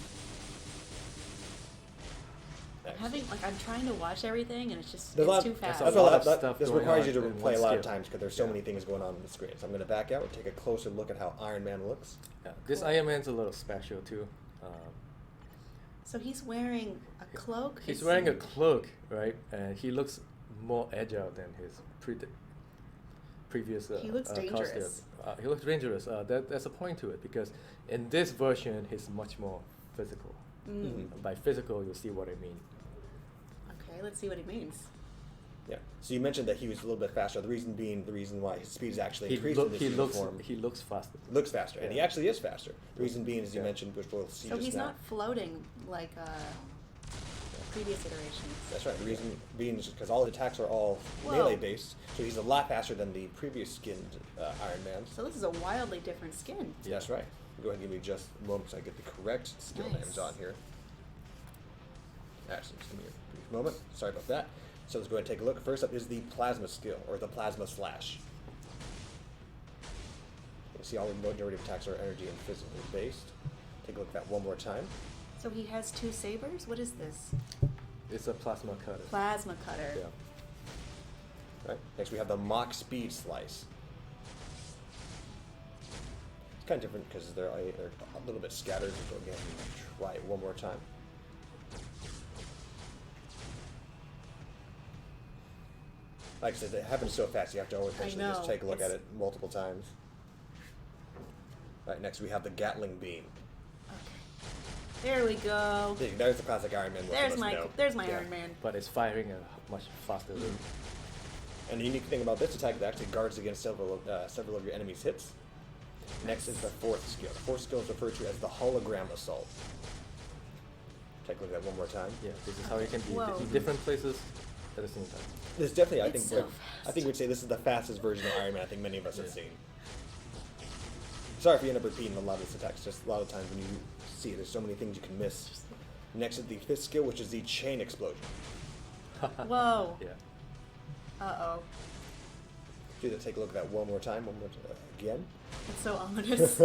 I'm trying to watch everything and it's just There's a lot, too fast. That's that's a lot a of lot, stuff this going requires on you to in play one a lot of skill. times because there's so Yeah. many things going on the screen. So I'm going to back out and take a closer look at how Iron Man looks. Yeah. This Iron Man's a little special too. So he's wearing a cloak? He's Is wearing he- a cloak, right? And he looks more agile than his previous He looks costume. dangerous. He looks dangerous. There's a point to it because in this version, he's much more physical. By physical, you'll see what I mean. Okay, let's see what he means. Yeah. So you mentioned that he was a little bit faster. The reason why his speed is actually increased in this He uniform. looks faster. Looks faster, and he Yeah. actually is faster. The reason being, as you Yeah. mentioned, which we'll see So just he's now. not floating like previous iterations. That's right. The reason being is because all the attacks are all Whoa. melee based, so he's a lot faster than the previous skinned Iron Man. So this is a wildly different skin. That's right. Go ahead and give me just a moment so I get the correct skill Nice. names on here. Actually, just give me a brief moment. Sorry about that. So let's go ahead and take a look. First up is the plasma skill, or the plasma slash. You see all the majority of attacks are energy and physically based. Take a look at that one more time. So he has 2 sabers? What is this? It's a plasma cutter. Plasma cutter. Yeah. Right. Next we have the Mach Speed Slice. It's kind of different because they're a little bit scattered. So again, try it one more time. Like I said, it happens so fast you have to always actually just know, take a look at it's- it multiple times. Right, next we have the Gatling Beam. There we go. There's the classic Iron Man. There's my Yeah. Iron Man. But it's firing a much faster rate. And the unique thing about this attack is it actually guards against several of your enemy's hits. Next is the 4th skill. The 4th skill is referred to as the Hologram Assault. Take a look at that one more time. Yeah, this is how you can be Whoa. in different places at the same time. This is definitely, It's so I think we'd say this is the fastest version of Iron Man I think many of us have Yeah. seen. Sorry if you end up repeating a lot of these attacks, just a lot of times when you see it, there's so many things you can miss. Next is the 5th skill, which is the Chain Explosion. Whoa. Yeah. Uh-oh. Do that, take a look at that one more time, again. It's so ominous.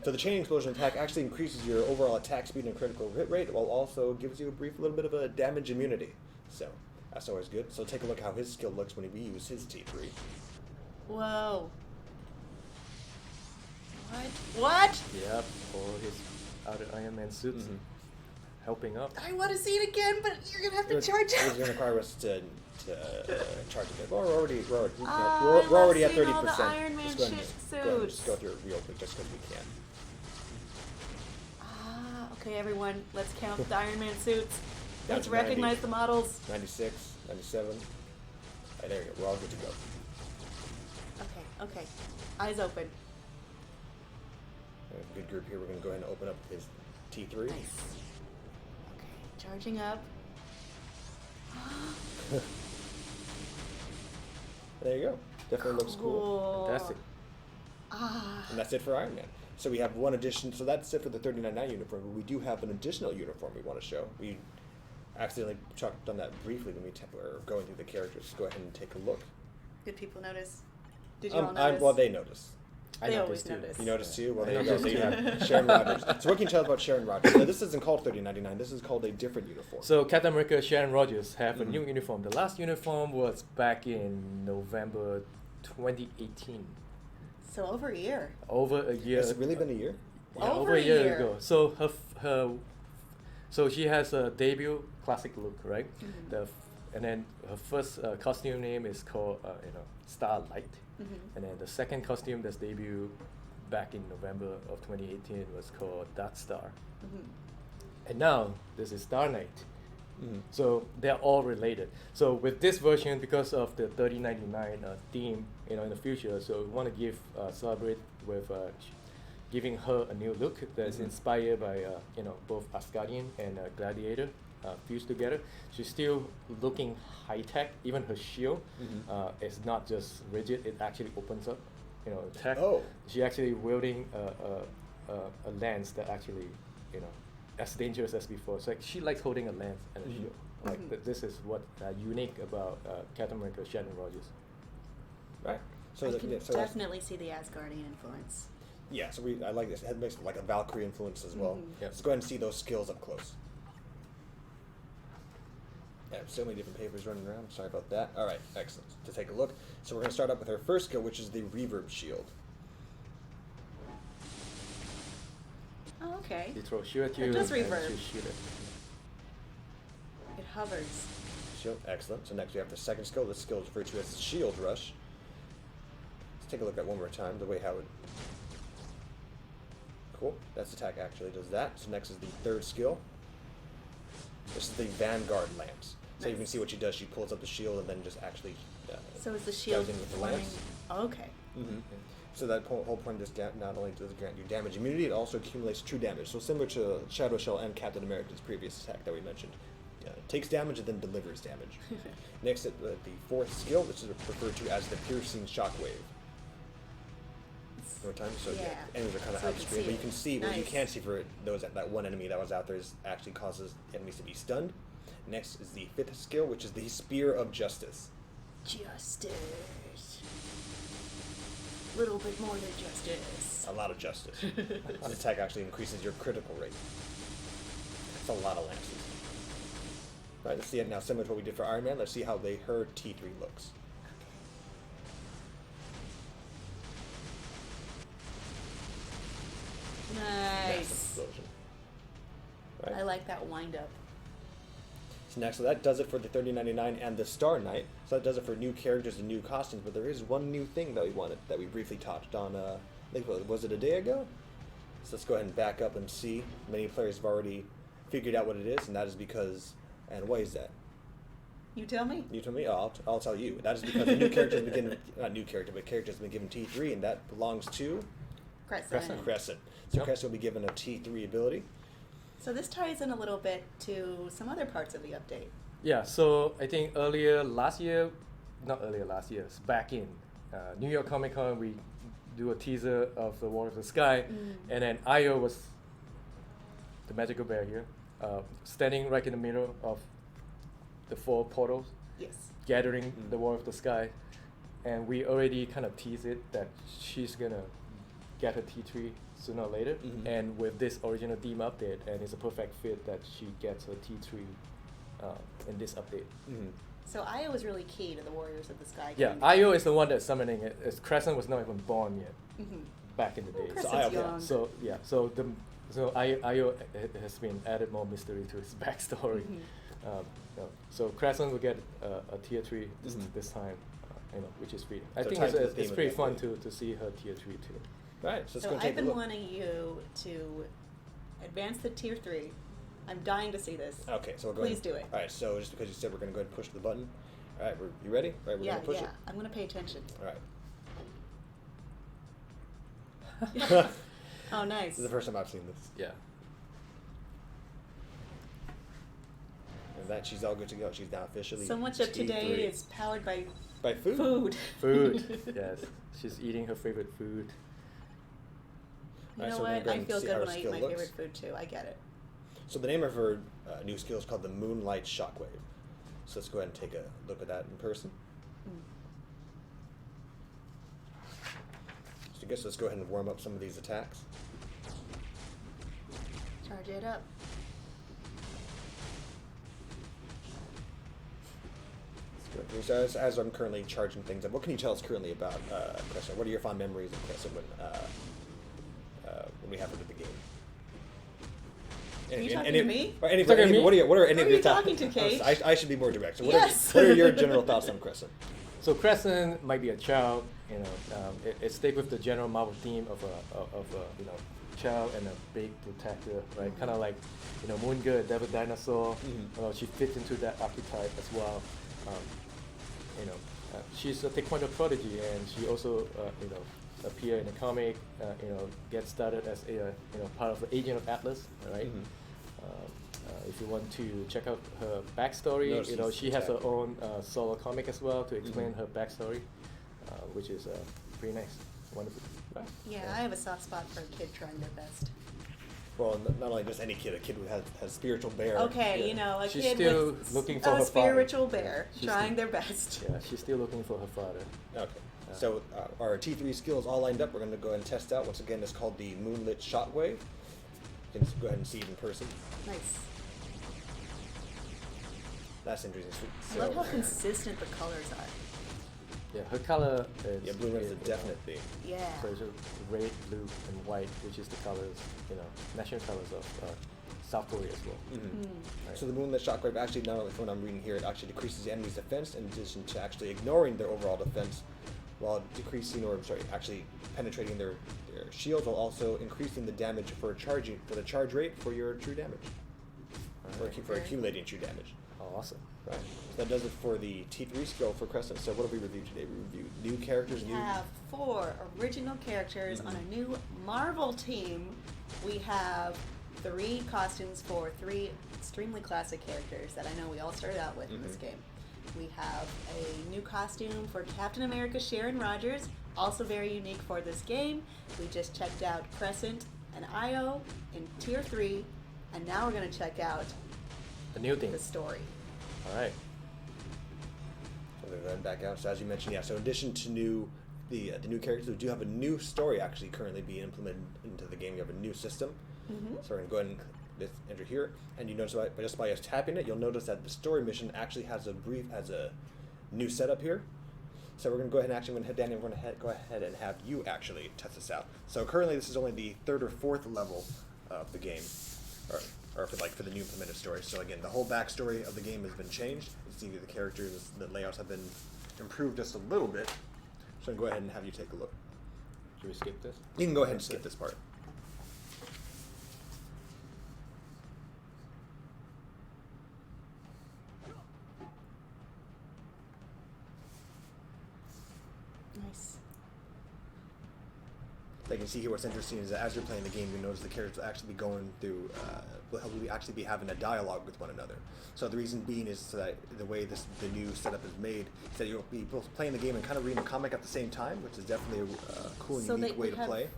So the Chain Explosion attack actually increases your overall attack speed and critical hit rate, while also gives you a brief little bit of a damage immunity. So that's always good. So take a look how his skill looks when we use his T3. Whoa. What? Yep. All his other Iron Man suits helping up. I want to see it again, but you're going to have to charge It's up. going to require us to charge a bit. Well, we're already I we're already at love 30%. seeing all the Iron Man Just go ahead and suits. go ahead and just go through it real quick, just because we can. Okay, everyone, let's count the Iron Man suits. Down Let's to 90. recognize the models. 96, 97. Right, there you go. We're all good to go. Okay. Eyes open. We have a good group here. We're going to go ahead and open up his T3. Nice. Okay, charging up. There you go. Definitely looks cool. Fantastic. And that's it for Iron Man. So we have one addition. So that's it for the 39.9 uniform. But we do have an additional uniform we want to show. We accidentally talked on that briefly when we were going through the characters. Go ahead and take a look. Did people notice? Did you all notice? Well, they notice. They I always noticed too. notice. You notice too? Well, I there you go. So you noticed have Sharon Rogers. So what can you tell us about Sharon Rogers? Now, this isn't called 3099. This is called a different uniform. So Captain America Sharon Rogers have a new uniform. The last uniform was back in November 2018. So over a year. Over a year. Has it really been a year? Yeah, Over over a a year year. ago. So so she has a debut classic look, right? And then her first costume name is called Starlight. And then the second costume that's debuted back in November of 2018 was called Dark Star. And now this is Star Knight. So they're all related. So with this version, because of the 3099 theme, in the future, so we want to celebrate with giving her a new look that's inspired by both Asgardian and Gladiator fused together. She's still looking high tech. Even her shield is not just rigid; it actually opens up. Tech. Oh. She actually wielding a lance that actually as dangerous as before. So she likes holding a lance and a shield. Like this is what unique about Captain America Sharon Rogers. Right. So I that- can yeah, so that's- definitely see the Asgardian influence. Yeah, so I like this. It makes like a Valkyrie influence as well. Yeah. Let's go ahead and see those skills up close. Yeah, so many different papers running around. Sorry about that. All right, excellent. To take a look. So we're going to start up with our first skill, which is the Reverb Shield. Oh, okay. They throw shield at you It does and reverb. you shoot it. It hovers. Shield, excellent. So next we have the second skill. This skill is referred to as Shield Rush. Let's take a look at that one more time, the way how it... Cool. That's attack actually does that. So next is the third skill. This is the Vanguard Lance. So you can see what she does. She pulls up the shield and then just actually... So is the shield goes in with the forming? lance. Okay. So that whole point of this not only does it grant you damage immunity, it also accumulates true damage. So similar to Shadow Shell and Captain America's previous attack that we mentioned. Takes damage and then delivers damage. Next, the fourth skill, which is referred to as the Piercing Shockwave. More time, so Yeah. enemies are kind of So out you the can screen, see but you it. can see what you Nice. can't see for those that one enemy that was out there is actually causes enemies to be stunned. Next is the 5th skill, which is the Spear of Justice. Justice. Little bit more than justice. A lot of justice. This attack actually increases your critical rate. That's a lot of lances. Right, let's see it now. Similar to what we did for Iron Man, let's see how her T3 looks. Massive Nice. explosion. Right. I like that wind up. So next, so that does it for the 3099 and the Star Knight. So that does it for new characters and new costumes. But there is one new thing that we wanted that we briefly touched on. I think was it a day ago? So let's go ahead and back up and see. Many players have already figured out what it is, and that is because. And why is that? You tell me. You tell me. Oh, I'll tell you. That is because the new character has been given, not new character, but character has been given T3, and that belongs to Crescent. Crescent. So Yep. Crescent will be given a T3 ability. So this ties in a little bit to some other parts of the update. Yeah, so I think not earlier last year, it's back in New York Comic Con, we do a teaser of the War of the Sky, and then Io was the magical bear here, standing right in the middle of the 4 portals, Yes. gathering the War of the Sky, and we already kind of teased it that she's gonna get her T3 sooner or later, and with this original theme update, and it's a perfect fit that she gets her T3 in this update. So Io was really key to the Warriors of the Sky. Yeah, getting Io is the one that's summoning it. Crescent was not even born yet Mhm. back in the day. Crescent's Io- young. So Io has been added more mystery to his backstory. So Crescent will get a tier 3 this time, which is pretty. I So think tied to the it's theme of pretty the fun update. to see her tier 3 too. Right. So let's So go I've take a been look. wanting you to advance the tier 3. I'm dying to see this. Okay, so we'll go Please ahead. do it. All right, so just because you said we're going to go ahead and push the button. All right, you ready? All right, we're Yeah, going to push yeah. it. I'm going to pay attention. All right. Oh, nice. This is the first time I've seen this. Yeah. And that she's all good to go. She's now officially So much of T3. today is powered by by food. food. Food. Yes, she's eating her favorite food. You Alright, know so we're gonna what? go I ahead and feel see good how when her I eat skill my looks. favorite food too. I get it. So the name of her new skill is called the Moonlight Shockwave. So let's go ahead and take a look at that in person. So I guess let's go ahead and warm up some of these attacks. Charge it up. Let's go through. So as I'm currently charging things up, what can you tell us currently about Crescent? What are your fond memories of Crescent when we have her at the game? Are you talking to me? Or any, Talking to any, me? what are any Who of are your you thoughts? talking to, Kate? I should be more direct. So Yes. what are your general thoughts on Crescent? So Crescent might be a child, it stick with the general Marvel theme of a child and a big protector, right? Kind of like, Moon Girl, Devil Dinosaur. She fits into that archetype as well. She's a Taekwondo prodigy, and she also, appear in the comic. Get started as a, part of the Agent of Atlas, right? If you want to check out her backstory, No, she has her own solo comic as well to explain her backstory, which is pretty nice, wonderful. Right. Yeah, I have a soft spot for a kid trying their best. Well, not only just any kid, a kid who has spiritual bear. Okay, Yeah. a She's kid still with looking for a her father. spiritual bear She's trying still- their best. Yeah, she's still looking for her father. Okay. So our T3 skills all lined up. We're going to go ahead and test out. Once again, it's called the Moonlit Shockwave. You can go ahead and see it in person. Nice. That's interesting. I love how consistent the colors are. Yeah, her color is. Yeah, blue red is a definite theme. Yeah. So it's red, blue, and white, which is the colors, national colors of South Korea as well. Right. So the Moonlit Shockwave actually, not only from what I'm reading here, it actually decreases the enemy's defense in addition to actually ignoring their overall defense, while actually penetrating their shields, while also increasing the damage for the charge rate for your true damage, for accumulating true damage. Oh, awesome. Right. So that does it for the T3 skill for Crescent. So what have we reviewed today? We reviewed new characters. We have 4 original characters on a new Marvel team. We have 3 costumes for 3 extremely classic characters that I know we all started out with in this game. We have a new costume for Captain America Sharon Rogers, also very unique for this game. We just checked out Crescent and Io in Tier 3, and now we're going to check out The new thing. the story. All right. So they're going back out. So as you mentioned, yeah. So in addition to the new characters, we do have a new story actually currently being implemented into the game. You have a new system. So we're going to go ahead and just enter here, and you notice just by us tapping it, you'll notice that the story mission actually has a new setup here. So we're going to go ahead and actually, Danny, we're going to go ahead and have you actually test this out. So currently, this is only the 3rd or 4th level of the game, or for the new implemented story. So again, the whole backstory of the game has been changed. You see the characters, the layouts have been improved just a little bit. So I'm going to go ahead and have you take a look. Should we skip this? You can go ahead and skip this part. Nice. Like you can see here, what's interesting is that as you're playing the game, you notice the characters will actually be going through, will actually be having a dialogue with one another. So the reason being is that the way the new setup is made is that you'll be both playing the game and kind of reading a comic at the same time, which is definitely a cool and unique way to play.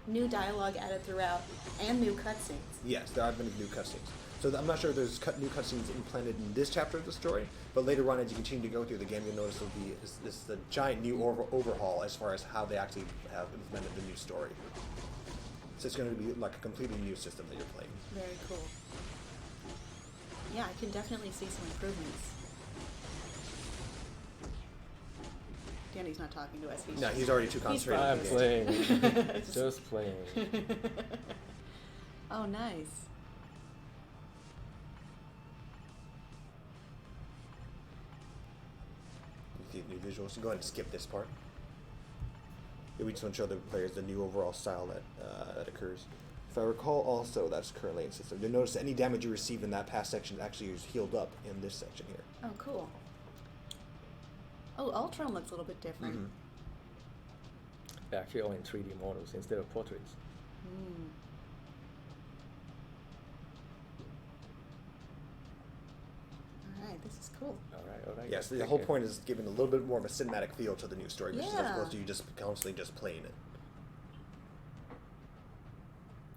New dialogue added throughout and new cutscenes. Yes, there have been new cutscenes. So I'm not sure if there's new cutscenes implanted in this chapter of the story, but later on as you continue to go through the game, you'll notice there'll be this giant new overhaul as far as how they actually have implemented the new story. So it's going to be like a completely new system that you're playing. Very cool. Yeah, I can definitely see some improvements. Danny's not talking to us. He's already too concentrated. I'm on the game. playing. Just playing. Oh, nice. New visuals. So go ahead and skip this part. We just want to show the players the new overall style that occurs. If I recall, also that's currently in system. You'll notice any damage you receive in that past section actually is healed up in this section here. Oh, cool. Oh, Ultron looks a little bit different. Actually, only 3D models instead of portraits. Mm. All right, this is cool. All right. Yes, the whole point is giving a little bit more of a cinematic feel to the new story missions, as Yeah. opposed to you just constantly just playing it.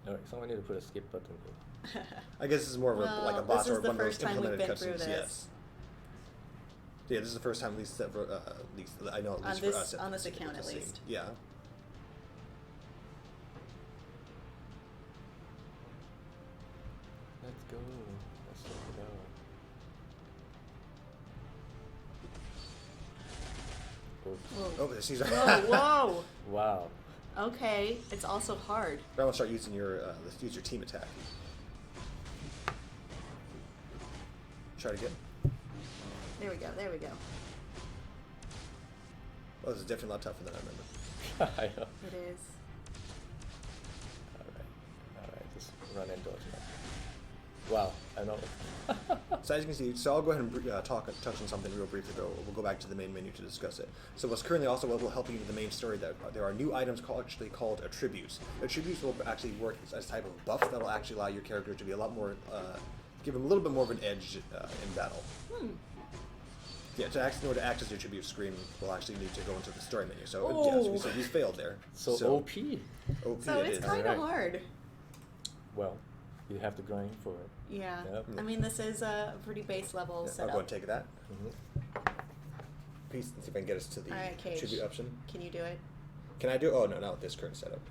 All right, someone need to put a skip button here. I guess this is more of like a boss this or is the one of those first time we've implemented been through cutscenes. this. Yes. Yeah, this is the first time, at least I know, at On least this- for us, on this it's account, the at same. least. Yeah. Let's go. Let's check it out. Whoa. Oh, this is. Whoa, Wow. whoa. Okay, it's also hard. I'm gonna start using let's use your team attack. Try it again. There we go, there we go. Oh, this is definitely a lot tougher than I remember. I know. It is. All right. Just run and dodge now. Wow, I know. So as you can see, I'll go ahead and touch on something real briefly, though. We'll go back to the main menu to discuss it. So what's currently also what will help you in the main story, that there are new items called attributes. Attributes will actually work as a type of buff that will actually allow your character to be a lot more, give them a little bit more of an edge in battle. Yeah, in order to access your attribute screen, we'll actually need to go into the story menu. So yes, we failed there. So OP. OP So it it's is. kind of Alright. hard. Well, you have to grind for it. Yeah. Yep. I mean, this is a pretty base level Yeah, I'll setup. go and take that Mm-hmm. piece and see if I can get us to the Alright, Cage. attribute option. Can you do it? Can I do? Oh no, not with this current setup.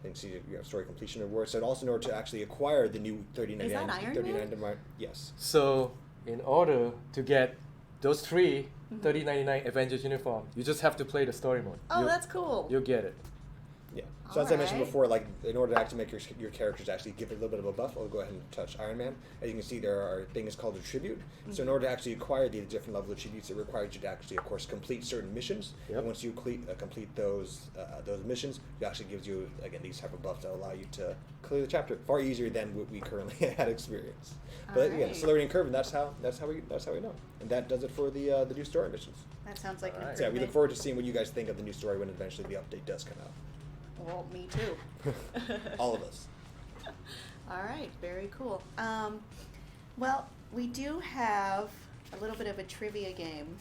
And see, you have story completion rewards. So also in order to actually acquire the new 39, Is that Iron Man? Yes. So, in order to get those 3 $30.99 Avengers uniform, you just have to play the story mode. Oh, that's cool. You'll get it. Yeah. So as I mentioned Alright. before, like in order to actually make your characters actually give it a little bit of a buff, I'll go ahead and touch Iron Man. As you can see, there are things called attribute. So in order to actually acquire these different level attributes, it requires you to actually, of course, complete certain missions. Yep. And once you complete those missions, it actually gives you again these type of buffs that allow you to clear the chapter far easier than what we currently had experienced. But again, it's a learning curve, and that's how we know. And that does it for the new story missions. That sounds like an Alright. So yeah, we look improvement. forward to seeing what you guys think of the new story when eventually the update does come out. Well, me too. All of us. All right, very cool. Well, we do have a little bit of a trivia game.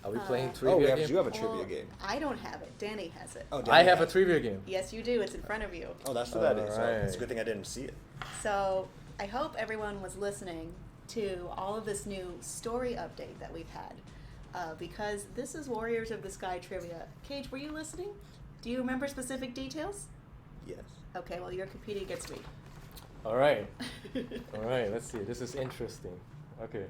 Are we Uh, playing Oh, trivia we game? do have a trivia Well, game. I don't have it. Danny has it. Oh, I Danny have a has- trivia game. Yes, you do. It's in front of you. Oh, that's what that is. Oh, Alright. it's a good thing I didn't see it. So I hope everyone was listening to all of this new story update that we've had, because this is Warriors of the Sky trivia. Cage, were you listening? Do you remember specific details? Yes. Okay, well, you're competing against me. All right. All right, let's see. This is interesting. Okay.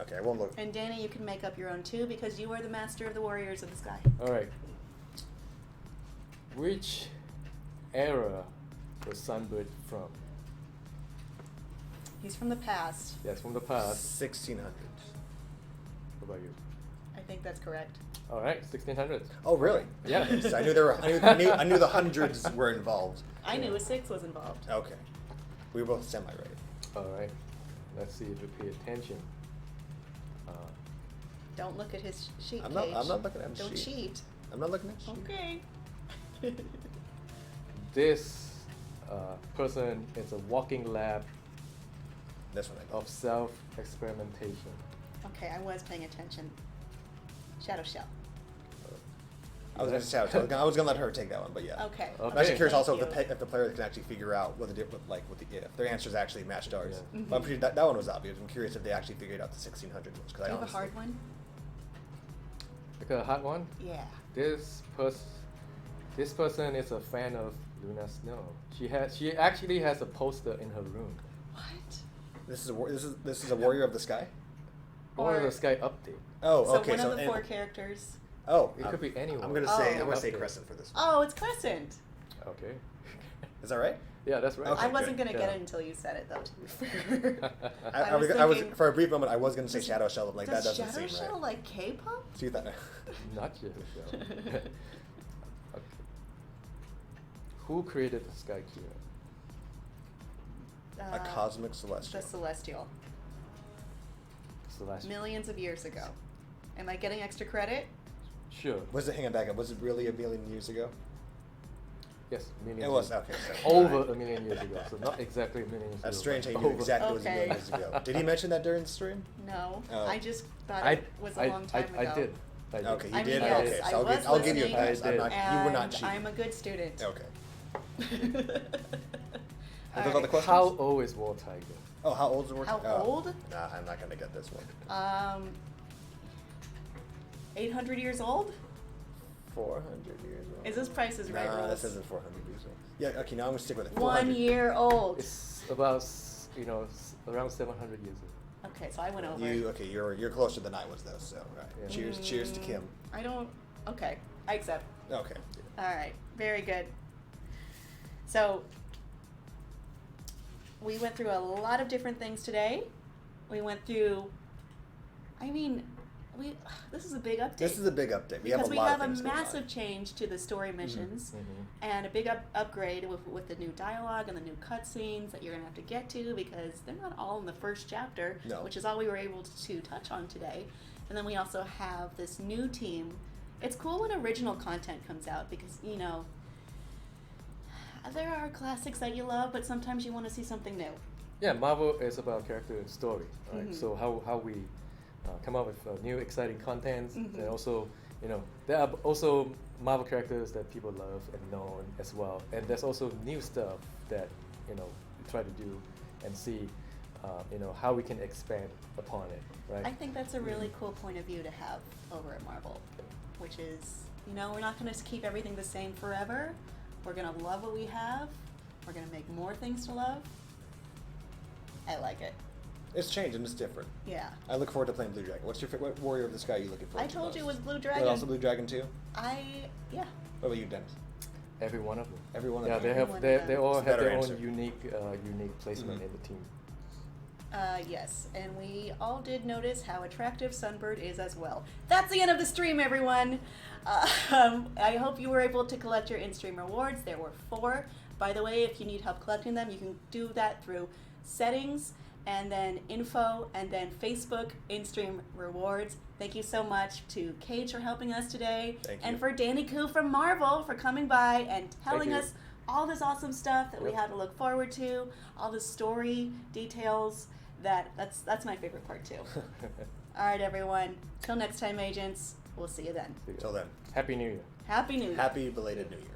Okay, I won't look. And Danny, you can make up your own too, because you are the master of the Warriors of the Sky. All right. Which era was Sunbird from? He's from the past. Yes, from the past. 1600s. What about you? I think that's correct. All right, 1600s. Oh, really? Yeah. So I knew there were. I knew the hundreds were involved. I knew a 6 was involved. Okay. We were both semi right. All right. Let's see if you pay attention. Don't look at his sheet, I'm not Cage. looking at his Don't sheet. cheat. I'm not looking at sheet. Okay. This person is a walking lab This one I got. of self-experimentation. Okay, I was paying attention. Shadow Shell. I was gonna let her take that one, but yeah. Okay. Okay. I'm actually curious also Thank you. if the player can actually figure out what if their answers actually matched ours. Yeah. But I'm pretty, that one was obvious. I'm curious if they actually figured out the 1600 ones. Do you have a hard one? Like a hot one? Yeah. This person is a fan of Luna Snow. She actually has a poster in her room. What? This is a warrior of the sky. Or Or- the Sky update. Oh, So okay. one so of the and- 4 characters. Oh, It could be anyone. I'm gonna Oh. say Okay. Crescent for this one. Oh, it's Crescent. Okay. Is that right? Yeah, that's right. Okay, I wasn't good. going to get Yeah. it until you said it, though, to be fair. I was thinking, for a brief moment I was gonna say does- Shadow Shell. Like that does doesn't Shadow seem Shell right. like K-pop? So you thought. Not yet. So. Okay. Who created the Sky Kirin? A cosmic celestial. The Celestial. Celestial. Millions of years ago. Am I getting extra credit? Sure. Hang on, back up. Was it really a million years ago? Yes, millions. It was years- okay. So. Over a million years ago. So not exactly a million years That's ago. strange how but you knew over. exactly what was a million Okay. years ago. Did he mention that during the stream? No. Oh. I just thought I, it was a long time ago. I did. I did. Okay, you I mean, did. yes, okay, I so was I'll give you a listening, pass. I did. You were not And cheating. I'm a good student. Okay. All Are those all the right. questions? How old is War Tiger? Oh, how old is the How oh. old? Nah, I'm not gonna get this one. 800 years old? 400 years old. Is this Price is Right Nah, rules? this isn't 400 years old. Yeah. Okay, now I'm gonna stick with it. 1 400. year old. It's about around 700 years old. Okay, so I went over. You're closer than I was though. So right. Yeah. Cheers to Kim. I don't. Okay, I accept. Okay. All right, very good. So we went through a lot of different things today. We went through. I mean, this is a big update. This is a big update. We because have a we lot have of a things going on. massive change to the story missions Mhm. and a big upgrade with the new dialogue and the new cutscenes that you're gonna have to get to because they're not all in the first chapter, No. which is all we were able to touch on today. And then we also have this new team. It's cool when original content comes out because there are classics that you love, but sometimes you want to see something new. Yeah, Marvel is about character and story, right? Mhm. So how we come up with new exciting contents, Mhm. and also there are also Marvel characters that people love and know as well, and there's also new stuff that we try to do and see how we can expand upon it, right? I think that's a really cool point of view to have over at Marvel, which is, we're not going to keep everything the same forever. We're going to love what we have. We're going to make more things to love. I like it. It's changed and it's different. Yeah. I look forward to playing Blue Dragon. What Warrior of the Sky are you looking forward I to? told you it was most? Blue But Dragon. also Blue Dragon too? Yeah. What about you, Dennis? Every one of them. Every one of Yeah, them. they Every have one of they them. all It's a have better their answer. own unique placement Mhm. in the team. Yes, and we all did notice how attractive Sunbird is as well. That's the end of the stream, everyone. I hope you were able to collect your in-stream rewards. There were 4. By the way, if you need help collecting them, you can do that through settings and then info and then Facebook in-stream rewards. Thank you so much to Cage for helping us today. Thank And you. for Danny Koo from Marvel for coming by and telling you. us all this awesome stuff that we Yep. have to look forward to, all the story details. That's my favorite part too. All right, everyone. Till next time, agents. We'll see you then. Till then, Happy New Year. Happy New Year. happy belated New Year.